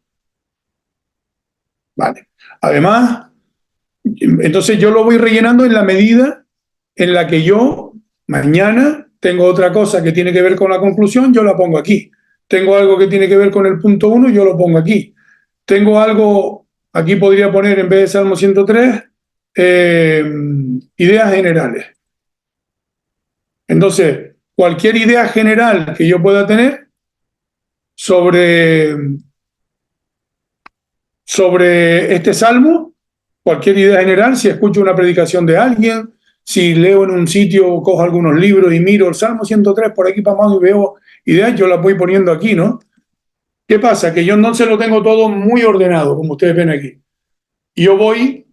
Vale. Además, entonces yo lo voy rellenando en la medida en la que yo mañana tengo otra cosa que tiene que ver con la conclusión, yo la pongo aquí. Tengo algo que tiene que ver con el punto 1, yo lo pongo aquí. Tengo algo, aquí podría poner en vez de Salmo 103, ideas generales. Entonces, cualquier idea general que yo pueda tener sobre este salmo, cualquier idea general, si escucho una predicación de alguien, si leo en un sitio, cojo algunos libros y miro el Salmo 103 por aquí para abajo y veo ideas, yo las voy poniendo aquí, ¿no? ¿Qué pasa? Que yo no se lo tengo todo muy ordenado, como ustedes ven aquí. Yo voy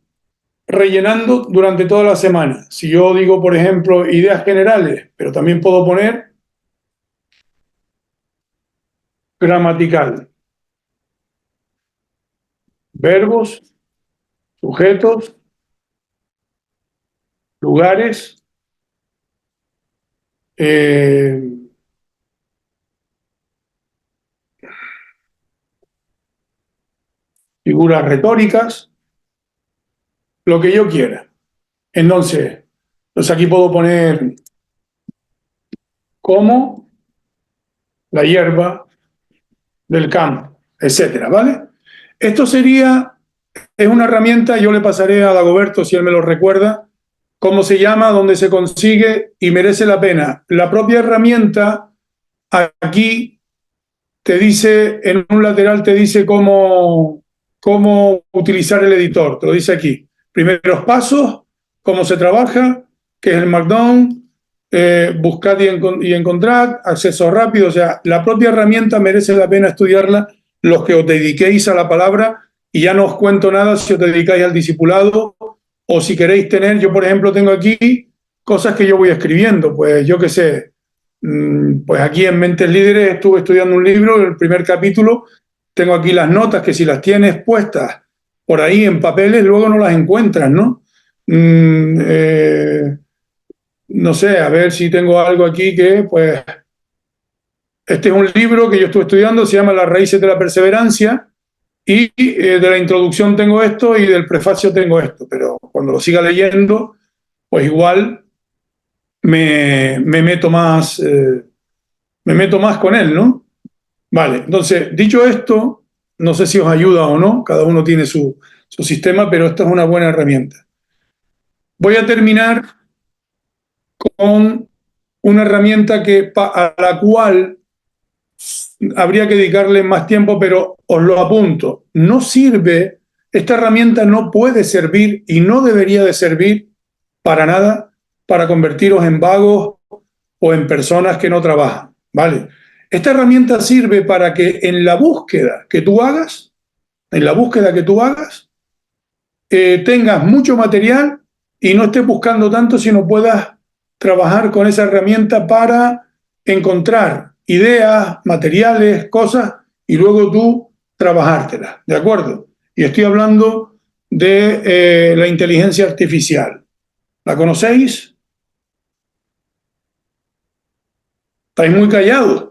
rellenando durante toda la semana. Si yo digo, por ejemplo, ideas generales, pero también puedo poner gramatical, verbos, sujetos, lugares, figuras retóricas, lo que yo quiera. Entonces, pues aquí puedo poner como la hierba del campo, etcétera, ¿vale? Esto es una herramienta, yo le pasaré a Dagoberto si él me lo recuerda, cómo se llama, dónde se consigue y merece la pena. La propia herramienta aquí te dice, en un lateral te dice cómo utilizar el editor, te lo dice aquí. Primeros pasos, cómo se trabaja, qué es el Markdown, buscar y encontrar, acceso rápido, o sea, la propia herramienta merece la pena estudiarla los que os dediquéis a la palabra y ya no os cuento nada si os dedicáis al discipulado o si queréis tener, yo por ejemplo tengo aquí cosas que yo voy escribiendo, pues yo qué sé, pues aquí en Mentes Líderes estuve estudiando un libro, el primer capítulo, tengo aquí las notas que si las tienes puestas por ahí en papeles, luego no las encuentras, ¿no? No sé, a ver si tengo algo aquí que, pues, este es un libro que yo estuve estudiando, se llama Las raíces de la perseverancia, y de la introducción tengo esto y del prefacio tengo esto, pero cuando lo siga leyendo, pues igual me meto más con él, ¿no? Vale, entonces, dicho esto, no sé si os ayuda o no, cada uno tiene su sistema, pero esta es una buena herramienta. Voy a terminar con una herramienta a la cual habría que dedicarle más tiempo, pero os lo apunto. No sirve, esta herramienta no puede servir y no debería de servir para nada para convertiros en vagos o en personas que no trabajan, ¿vale? Esta herramienta sirve para que en la búsqueda que tú hagas, tengas mucho material y no estés buscando tanto, sino puedas trabajar con esa herramienta para encontrar ideas, materiales, cosas, y luego tú trabajártelas, ¿de acuerdo? Y estoy hablando de la inteligencia artificial. ¿La conocéis? ¿Estáis muy callados?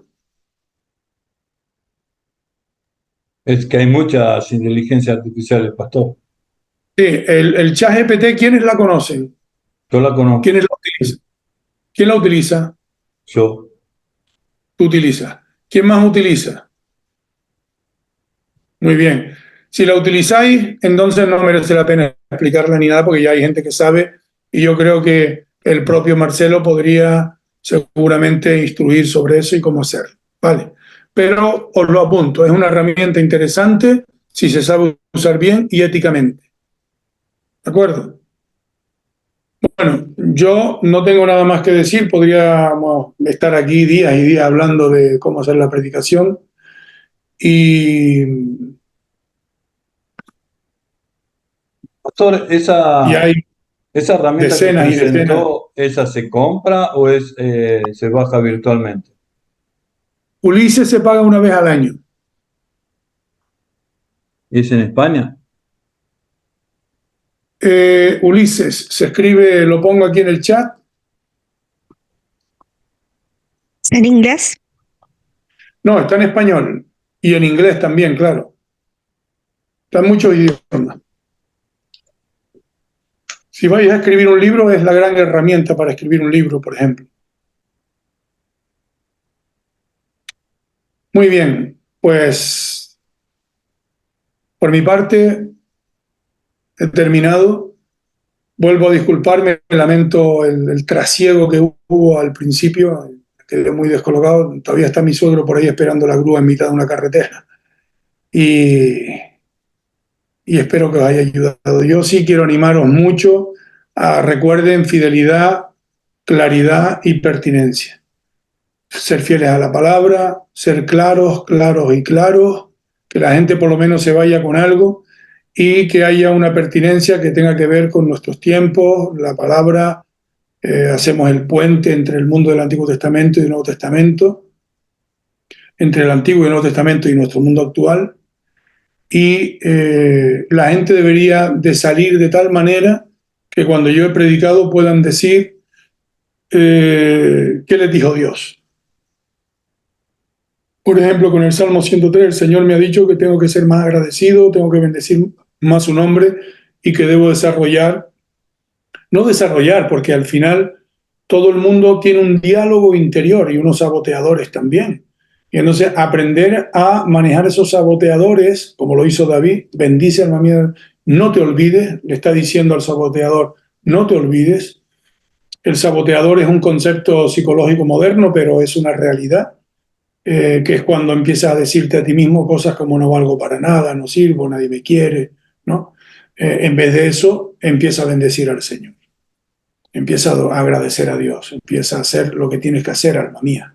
Es que hay muchas inteligencias artificiales, pastor. Sí, el ChatGPT, ¿quiénes la conocen? Yo la conozco. ¿Quiénes la utilizan? ¿Quién la utiliza? Yo. Tú utilizas. ¿Quién más utiliza? Muy bien. Si la utilizáis, entonces no merece la pena explicarla ni nada, porque ya hay gente que sabe, y yo creo que el propio Marcelo podría seguramente instruir sobre eso y cómo hacerlo. Vale. Pero os lo apunto, es una herramienta interesante si se sabe usar bien y éticamente. ¿De acuerdo? Bueno, yo no tengo nada más que decir, podríamos estar aquí días y días hablando de cómo hacer la predicación y, Pastor, y hay esa herramienta que decenas y decenas. presentó, ¿esa se compra o se baja virtualmente? Ulises se paga una vez al año. ¿Y es en España? Ulises, se escribe, lo pongo aquí en el chat. ¿En inglés? No, está en español y en inglés también, claro. Está en muchos idiomas. Si vais a escribir un libro, es la gran herramienta para escribir un libro, por ejemplo. Muy bien, pues por mi parte he terminado. Vuelvo a disculparme, lamento el trasiego que hubo al principio, quedé muy descolocado. Todavía está mi suegro por ahí esperando la grúa en mitad de una carretera. Y espero que os haya ayudado. Yo sí quiero animaros mucho a recuerden fidelidad, claridad y pertinencia. Ser fieles a la palabra, ser claros, claros y claros, que la gente por lo menos se vaya con algo y que haya una pertinencia que tenga que ver con nuestros tiempos, la palabra. Hacemos el puente entre el mundo del Antiguo Testamento y el Nuevo Testamento, entre el Antiguo y el Nuevo Testamento y nuestro mundo actual. Y la gente debería de salir de tal manera que cuando yo he predicado puedan decir ¿qué les dijo Dios? Por ejemplo, con el Salmo 103, el Señor me ha dicho que tengo que ser más agradecido, tengo que bendecir más su nombre y que debo desarrollar, no desarrollar, porque al final todo el mundo tiene un diálogo interior y unos saboteadores también. Y entonces aprender a manejar esos saboteadores, como lo hizo David, bendice alma mía, no te olvides, le está diciendo al saboteador, no te olvides. El saboteador es un concepto psicológico moderno, pero es una realidad, que es cuando empiezas a decirte a ti mismo cosas como no valgo para nada, no sirvo, nadie me quiere, ¿no? En vez de eso, empieza a bendecir al Señor. Empieza a agradecer a Dios, empieza a hacer lo que tienes que hacer, alma mía.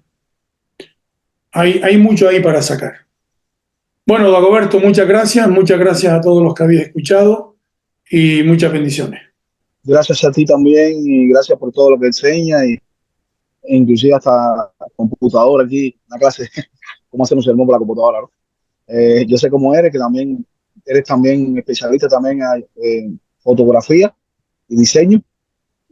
Hay mucho ahí para sacar. Bueno, Dagoberto, muchas gracias a todos los que habéis escuchado y muchas bendiciones. Gracias a ti también y gracias por todo lo que enseña e inclusive hasta computadora aquí, una clase, cómo hacer un sermón por la computadora, ¿no? Yo sé cómo eres, que también eres también especialista también en fotografía y diseño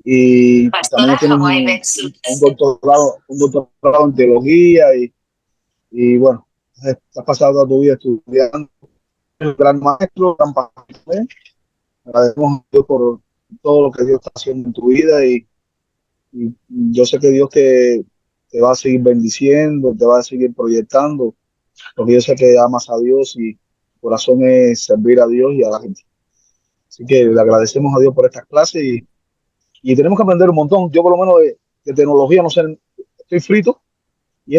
y también tienes un doctorado en teología y bueno, has pasado toda tu vida estudiando, un gran maestro, gran pastor. Agradecemos a Dios por todo lo que Dios está haciendo en tu vida y yo sé que Dios te va a seguir bendiciendo, te va a seguir proyectando, porque yo sé que amas a Dios y tu corazón es servir a Dios y a la gente. Así que le agradecemos a Dios por estas clases y tenemos que aprender un montón. Yo por lo menos de tecnología no sé, estoy frito y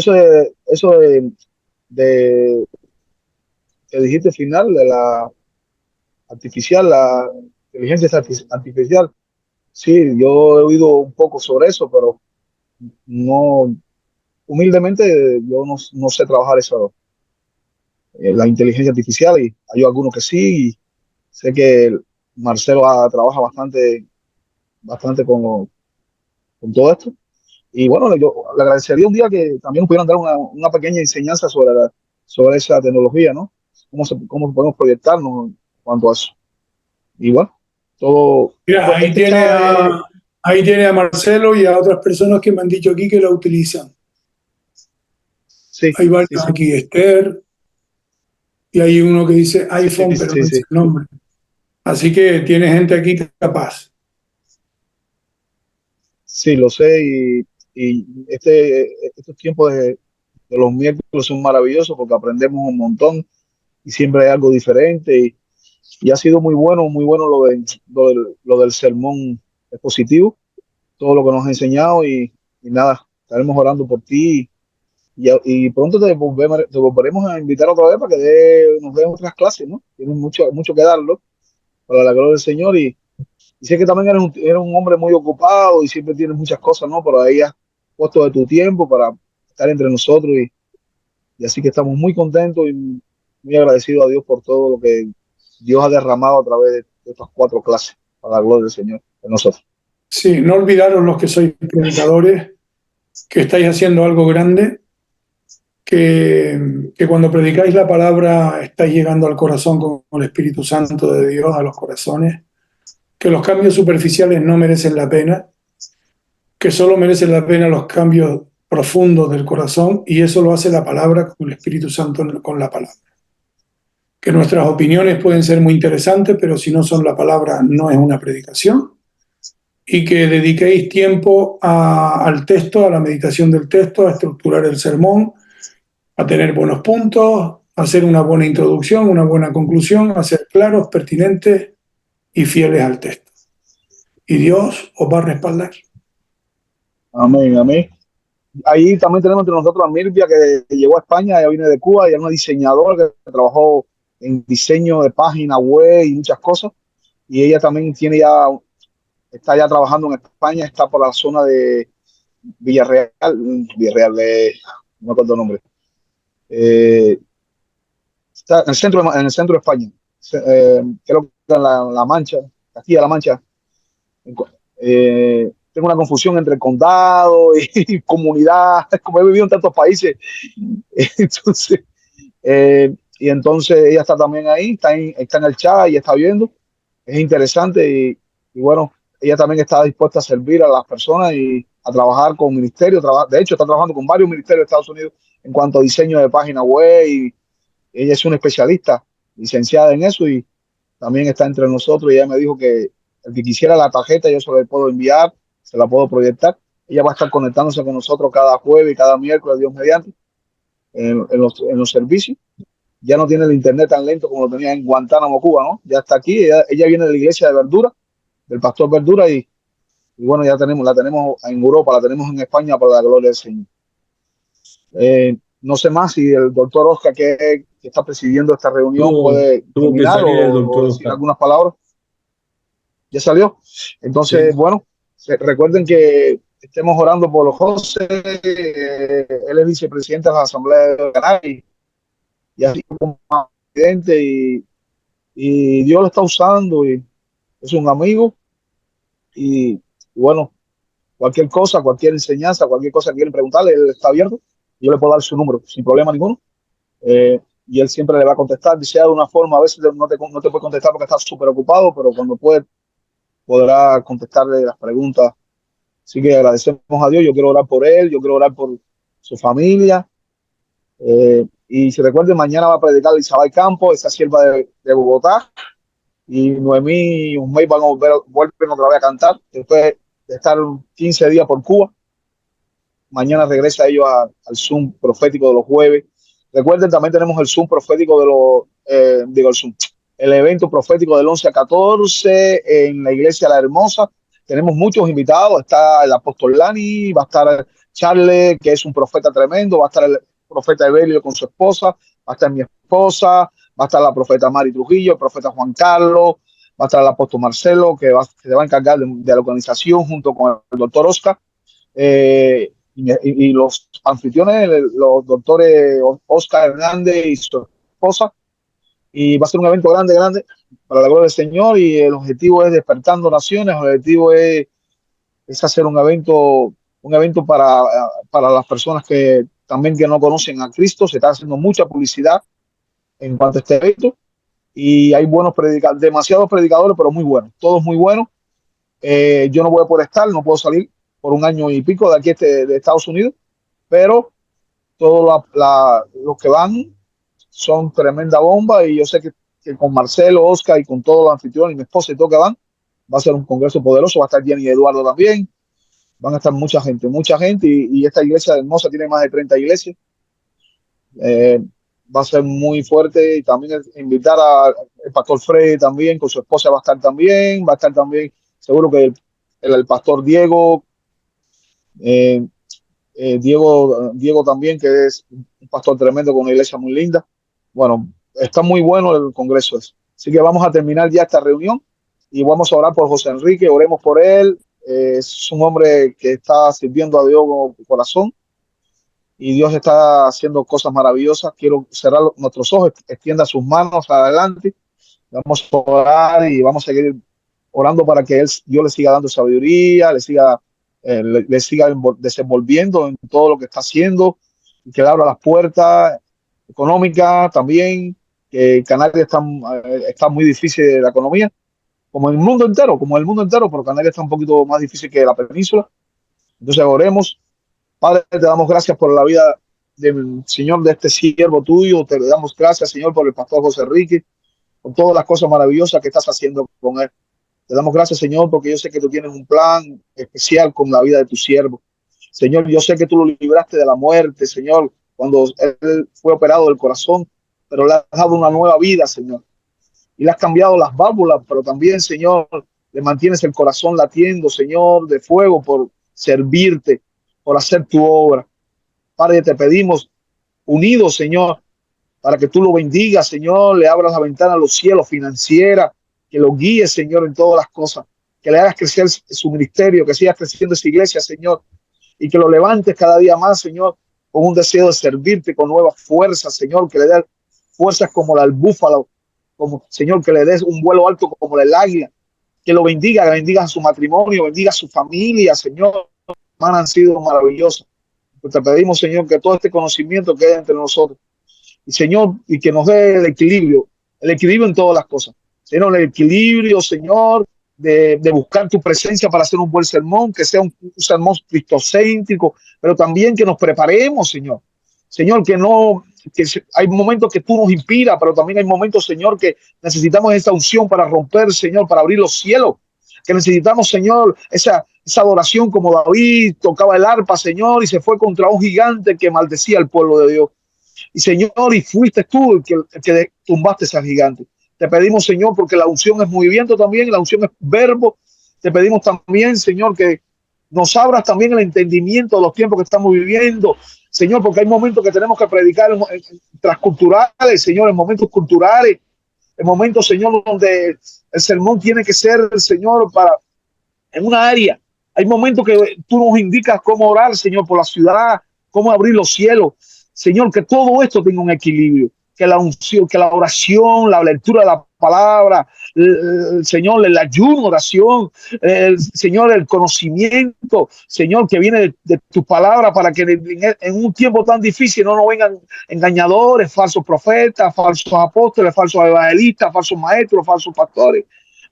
de que dijiste final de la artificial, la inteligencia artificial. Sí, yo he oído un poco sobre eso, pero no, humildemente yo no sé trabajar eso, la inteligencia artificial y hay algunos que sí, y sé que Marcelo trabaja bastante con todo esto. Y bueno, yo le agradecería un día que también nos pudieran dar una pequeña enseñanza sobre esa tecnología, ¿no? Cómo podemos proyectarnos en cuanto a eso. Y bueno, Mira, este chat ahí tiene a Marcelo y a otras personas que me han dicho aquí que la utilizan. sí, Hay varios sí, sí, aquí, Esther, y hay uno que dice iPhone, pero sí, no dice sí, el nombre. Así que tiene gente aquí capaz. sí, lo sé y estos tiempos de los miércoles son maravillosos porque aprendemos un montón y siempre hay algo diferente y ha sido muy bueno lo del sermón expositivo, todo lo que nos ha enseñado y nada, estaremos orando por ti y pronto te volveremos a invitar otra vez para que nos den otras clases, ¿no? Tienes mucho que darlo para la gloria del Señor y sé que también eres un hombre muy ocupado y siempre tienes muchas cosas, ¿no? Pero ahí has puesto de tu tiempo para estar entre nosotros y así que estamos muy contentos y muy agradecidos a Dios por todo lo que Dios ha derramado a través de estas 4 clases para la gloria del Señor de nosotros. Sí, no olvidaros los que sois predicadores, que estáis haciendo algo grande, que cuando predicáis la palabra estáis llegando al corazón con el Espíritu Santo de Dios, a los corazones, que los cambios superficiales no merecen la pena, que solo merecen la pena los cambios profundos del corazón, y eso lo hace la palabra con el Espíritu Santo con la palabra. Que nuestras opiniones pueden ser muy interesantes, pero si no son la palabra, no es una predicación. Y que dediquéis tiempo al texto, a la meditación del texto, a estructurar el sermón, a tener buenos puntos, a hacer una buena introducción, una buena conclusión, a ser claros, pertinentes y fieles al texto. Y Dios os va a respaldar. Amén, amén. Ahí también tenemos entre nosotros a Mirvia, que llegó a España, ella viene de Cuba, ella es una diseñadora que trabajó en diseño de página web y muchas cosas. Y ella también está ya trabajando en España, está por la zona de Villarreal no me acuerdo el nombre. Está en el centro de España, creo que en la Mancha, Castilla-La Mancha. Tengo una confusión entre condado y comunidad, como he vivido en tantos países. Entonces, y entonces ella está también ahí, está en el chat y está viendo. Es interesante y bueno, ella también está dispuesta a servir a las personas y a trabajar con ministerios. De hecho, está trabajando con varios ministerios de Estados Unidos en cuanto a diseño de página web y ella es una especialista, licenciada en eso y también está entre nosotros y ella me dijo que el que quisiera la tarjeta yo se la puedo enviar, se la puedo proyectar. Ella va a estar conectándose con nosotros cada jueves y cada miércoles, Dios mediante, en los servicios. Ya no tiene el internet tan lento como lo tenía en Guantánamo, Cuba, ¿no? Ya está aquí, ella viene de la iglesia de Verdura, del pastor Verdura y bueno, la tenemos en Europa, la tenemos en España para la gloria del Señor. No sé más si el doctor Oscar que está presidiendo esta reunión puede Tuvo que terminar salir el o doctor decir Oscar. algunas palabras. ¿Ya salió? Entonces, Sí. bueno, recuerden que estemos orando por los José. Él es vicepresidente de la Asamblea de Canarias y así como presidente y Dios lo está usando y es un amigo y bueno, cualquier cosa, cualquier enseñanza, cualquier cosa que quieren preguntarle, él está abierto. Yo le puedo dar su número sin problema ninguno. Y él siempre le va a contestar, sea de una forma, a veces no te puede contestar porque está súper ocupado, pero cuando podrá contestarle las preguntas. Así que agradecemos a Dios, yo quiero orar por él, yo quiero orar por su familia. Y si recuerden, mañana va a predicar Isabel Campos, esa sierva de Bogotá, y Noemí y Usmey vuelven otra vez a cantar, después de estar 15 días por Cuba. Mañana regresa ellos al Zoom profético de los jueves. Recuerden, también tenemos el Zoom profético el evento profético del 11 a 14 en la iglesia La Hermosa. Tenemos muchos invitados. Está el apóstol Lani, va a estar Charles, que es un profeta tremendo, va a estar el profeta Evelio con su esposa, va a estar mi esposa, va a estar la profeta Mari Trujillo, el profeta Juan Carlos, va a estar el apóstol Marcelo, que se va a encargar de la organización junto con el doctor Oscar. Y los anfitriones, los doctores Oscar Hernández y su esposa, y va a ser un evento grande para la gloria del Señor y el objetivo es despertando naciones, el objetivo es hacer un evento para las personas que también que no conocen a Cristo. Se está haciendo mucha publicidad en cuanto a este evento y hay buenos predicadores, demasiados predicadores, pero muy buenos, todos muy buenos. Yo no voy a poder estar, no puedo salir por un año y pico de aquí de Estados Unidos, pero todos los que van son tremenda bomba y yo sé que con Marcelo, Oscar y con todos los anfitriones y mi esposa y todo que van, va a ser un congreso poderoso, va a estar Jenny y Eduardo también, van a estar mucha gente y esta iglesia hermosa tiene más de 30 iglesias, va a ser muy fuerte. Y también invitar al pastor Freddy también, con su esposa va a estar también seguro que el pastor Diego, eh, Diego también, que es un pastor tremendo con una iglesia muy linda. Bueno, está muy bueno el congreso ese. Así que vamos a terminar ya esta reunión y vamos a orar por José Enrique, oremos por él. Es un hombre que está sirviendo a Dios con corazón y Dios está haciendo cosas maravillosas. Quiero cerrar nuestros ojos, extienda sus manos adelante. Vamos a orar y vamos a seguir orando para que Dios le siga dando sabiduría, le siga desenvolviendo en todo lo que está haciendo, y que le abra las puertas económicas también, que Canarias está muy difícil la economía, como el mundo entero, pero Canarias está un poquito más difícil que la península. Entonces oremos. Padre, te damos gracias por la vida del Señor, de este siervo tuyo. Te damos gracias, Señor, por el pastor José Enrique, por todas las cosas maravillosas que estás haciendo con él. Te damos gracias, Señor, porque yo sé que tú tienes un plan especial con la vida de tu siervo. Señor, yo sé que tú lo libraste de la muerte, Señor, cuando él fue operado del corazón, pero le has dado una nueva vida, Señor. Y le has cambiado las válvulas, pero también, Señor, le mantienes el corazón latiendo, Señor, de fuego por servirte, por hacer tu obra. Padre, te pedimos unidos, Señor, para que tú lo bendigas, Señor, le abras la ventana a los cielos financiera, que lo guíe, Señor, en todas las cosas, que le hagas crecer su ministerio, que siga creciendo esa iglesia, Señor, y que lo levantes cada día más, Señor, con un deseo de servirte con nuevas fuerzas, Señor, que le dé fuerzas como la del búfalo, como, Señor, que le des un vuelo alto como el águila, que lo bendiga, que bendiga a su matrimonio, bendiga a su familia, Señor. Han sido maravillosos. Pues te pedimos, Señor, que todo este conocimiento quede entre nosotros. Y, Señor, y que nos dé el equilibrio en todas las cosas. Señor, el equilibrio, Señor, de buscar tu presencia para hacer un buen sermón, que sea un sermón cristocéntrico, pero también que nos preparemos, Señor. Señor, que hay momentos que tú nos inspiras, pero también hay momentos, Señor, que necesitamos esta unción para romper, Señor, para abrir los cielos, que necesitamos, Señor, esa adoración como David tocaba el arpa, Señor, y se fue contra un gigante que maldecía al pueblo de Dios. Y, Señor, y fuiste tú el que tumbaste a ese gigante. Te pedimos, Señor, porque la unción es movimiento también, la unción es verbo. Te pedimos también, Señor, que nos abras también el entendimiento de los tiempos que estamos viviendo, Señor, porque hay momentos que tenemos que predicar en transculturales, Señor, en momentos culturales, en momentos, Señor, donde el sermón tiene que ser, Señor, en una área. Hay momentos que tú nos indicas cómo orar, Señor, por la ciudad, cómo abrir los cielos. Señor, que todo esto tenga un equilibrio, que la unción, que la oración, la lectura de la palabra, Señor, el ayuno, oración, Señor, el conocimiento, Señor, que viene de tu palabra, para que en un tiempo tan difícil no nos vengan engañadores, falsos profetas, falsos apóstoles, falsos evangelistas, falsos maestros, falsos pastores.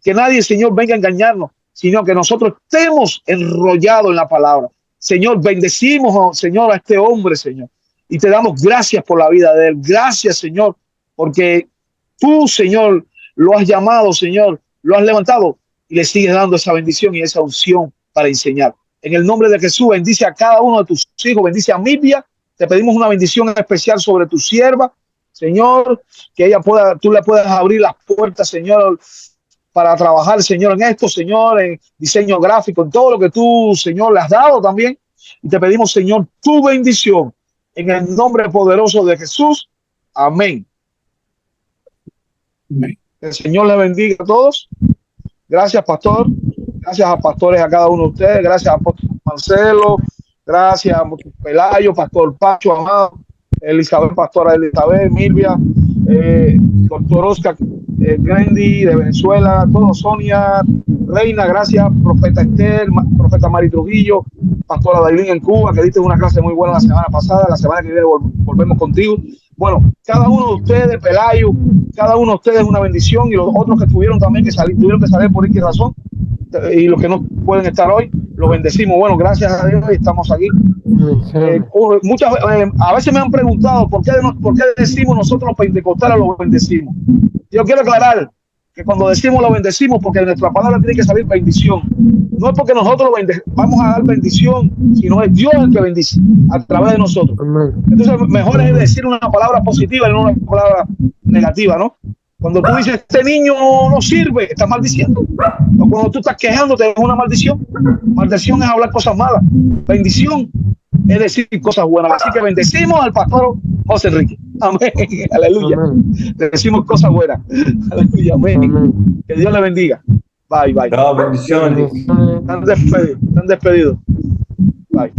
Que nadie, Señor, venga a engañarnos, sino que nosotros estemos enrollados en la palabra. Señor, bendecimos, Señor, a este hombre, Señor, y te damos gracias por la vida de él. Gracias, Señor, porque tú, Señor, lo has llamado, Señor, lo has levantado y le sigues dando esa bendición y esa unción para enseñar. En el nombre de Jesús, bendice a cada uno de tus hijos, bendice a Mibia. Te pedimos una bendición especial sobre tu sierva, Señor, que tú le puedas abrir las puertas, Señor, para trabajar, Señor, en esto, Señor, en diseño gráfico, en todo lo que tú, Señor, le has dado también. Y te pedimos, Señor, tu bendición en el nombre poderoso de Jesús. Amén. Amén. El Señor le bendiga a todos. Gracias, pastor. Gracias a pastores, a cada uno de ustedes. Gracias a Pastor Marcelo. Gracias a Pelayo, Pastor Pacho, amado, Elizabeth, Pastora Elizabeth, Milvia, Doctor Oscar Grandy de Venezuela, todos, Sonia, Reina, gracias, Profeta Esther, Profeta Mari Trujillo, Pastora Dailín en Cuba, que diste una clase muy buena la semana pasada. La semana que viene volvemos contigo. Bueno, cada uno de ustedes, Pelayo, cada uno de ustedes es una bendición, y los otros que tuvieron también tuvieron que salir por X razón, y los que no pueden estar hoy, los bendecimos. Bueno, gracias a Dios estamos aquí. A veces me han preguntado por qué decimos nosotros los pentecostales los bendecimos. Yo quiero aclarar que cuando decimos lo bendecimos, porque de nuestra palabra tiene que salir bendición. No es porque nosotros vamos a dar bendición, sino es Dios el que bendice a través de nosotros. Amén. Entonces, mejor es decir una palabra positiva y no una palabra negativa, ¿no? Cuando tú dices, este niño no sirve, estás maldiciendo. O cuando tú estás quejándote, es una maldición. Maldición es hablar cosas malas. Bendición es decir cosas buenas. Así que bendecimos al pastor José Enrique. Amén. Aleluya. Amén. Le decimos cosas buenas. Aleluya. Amén. Amén. Que Dios le bendiga. Bye, bye. Chao, bendiciones. Bendiciones. Están despedidos. Bye.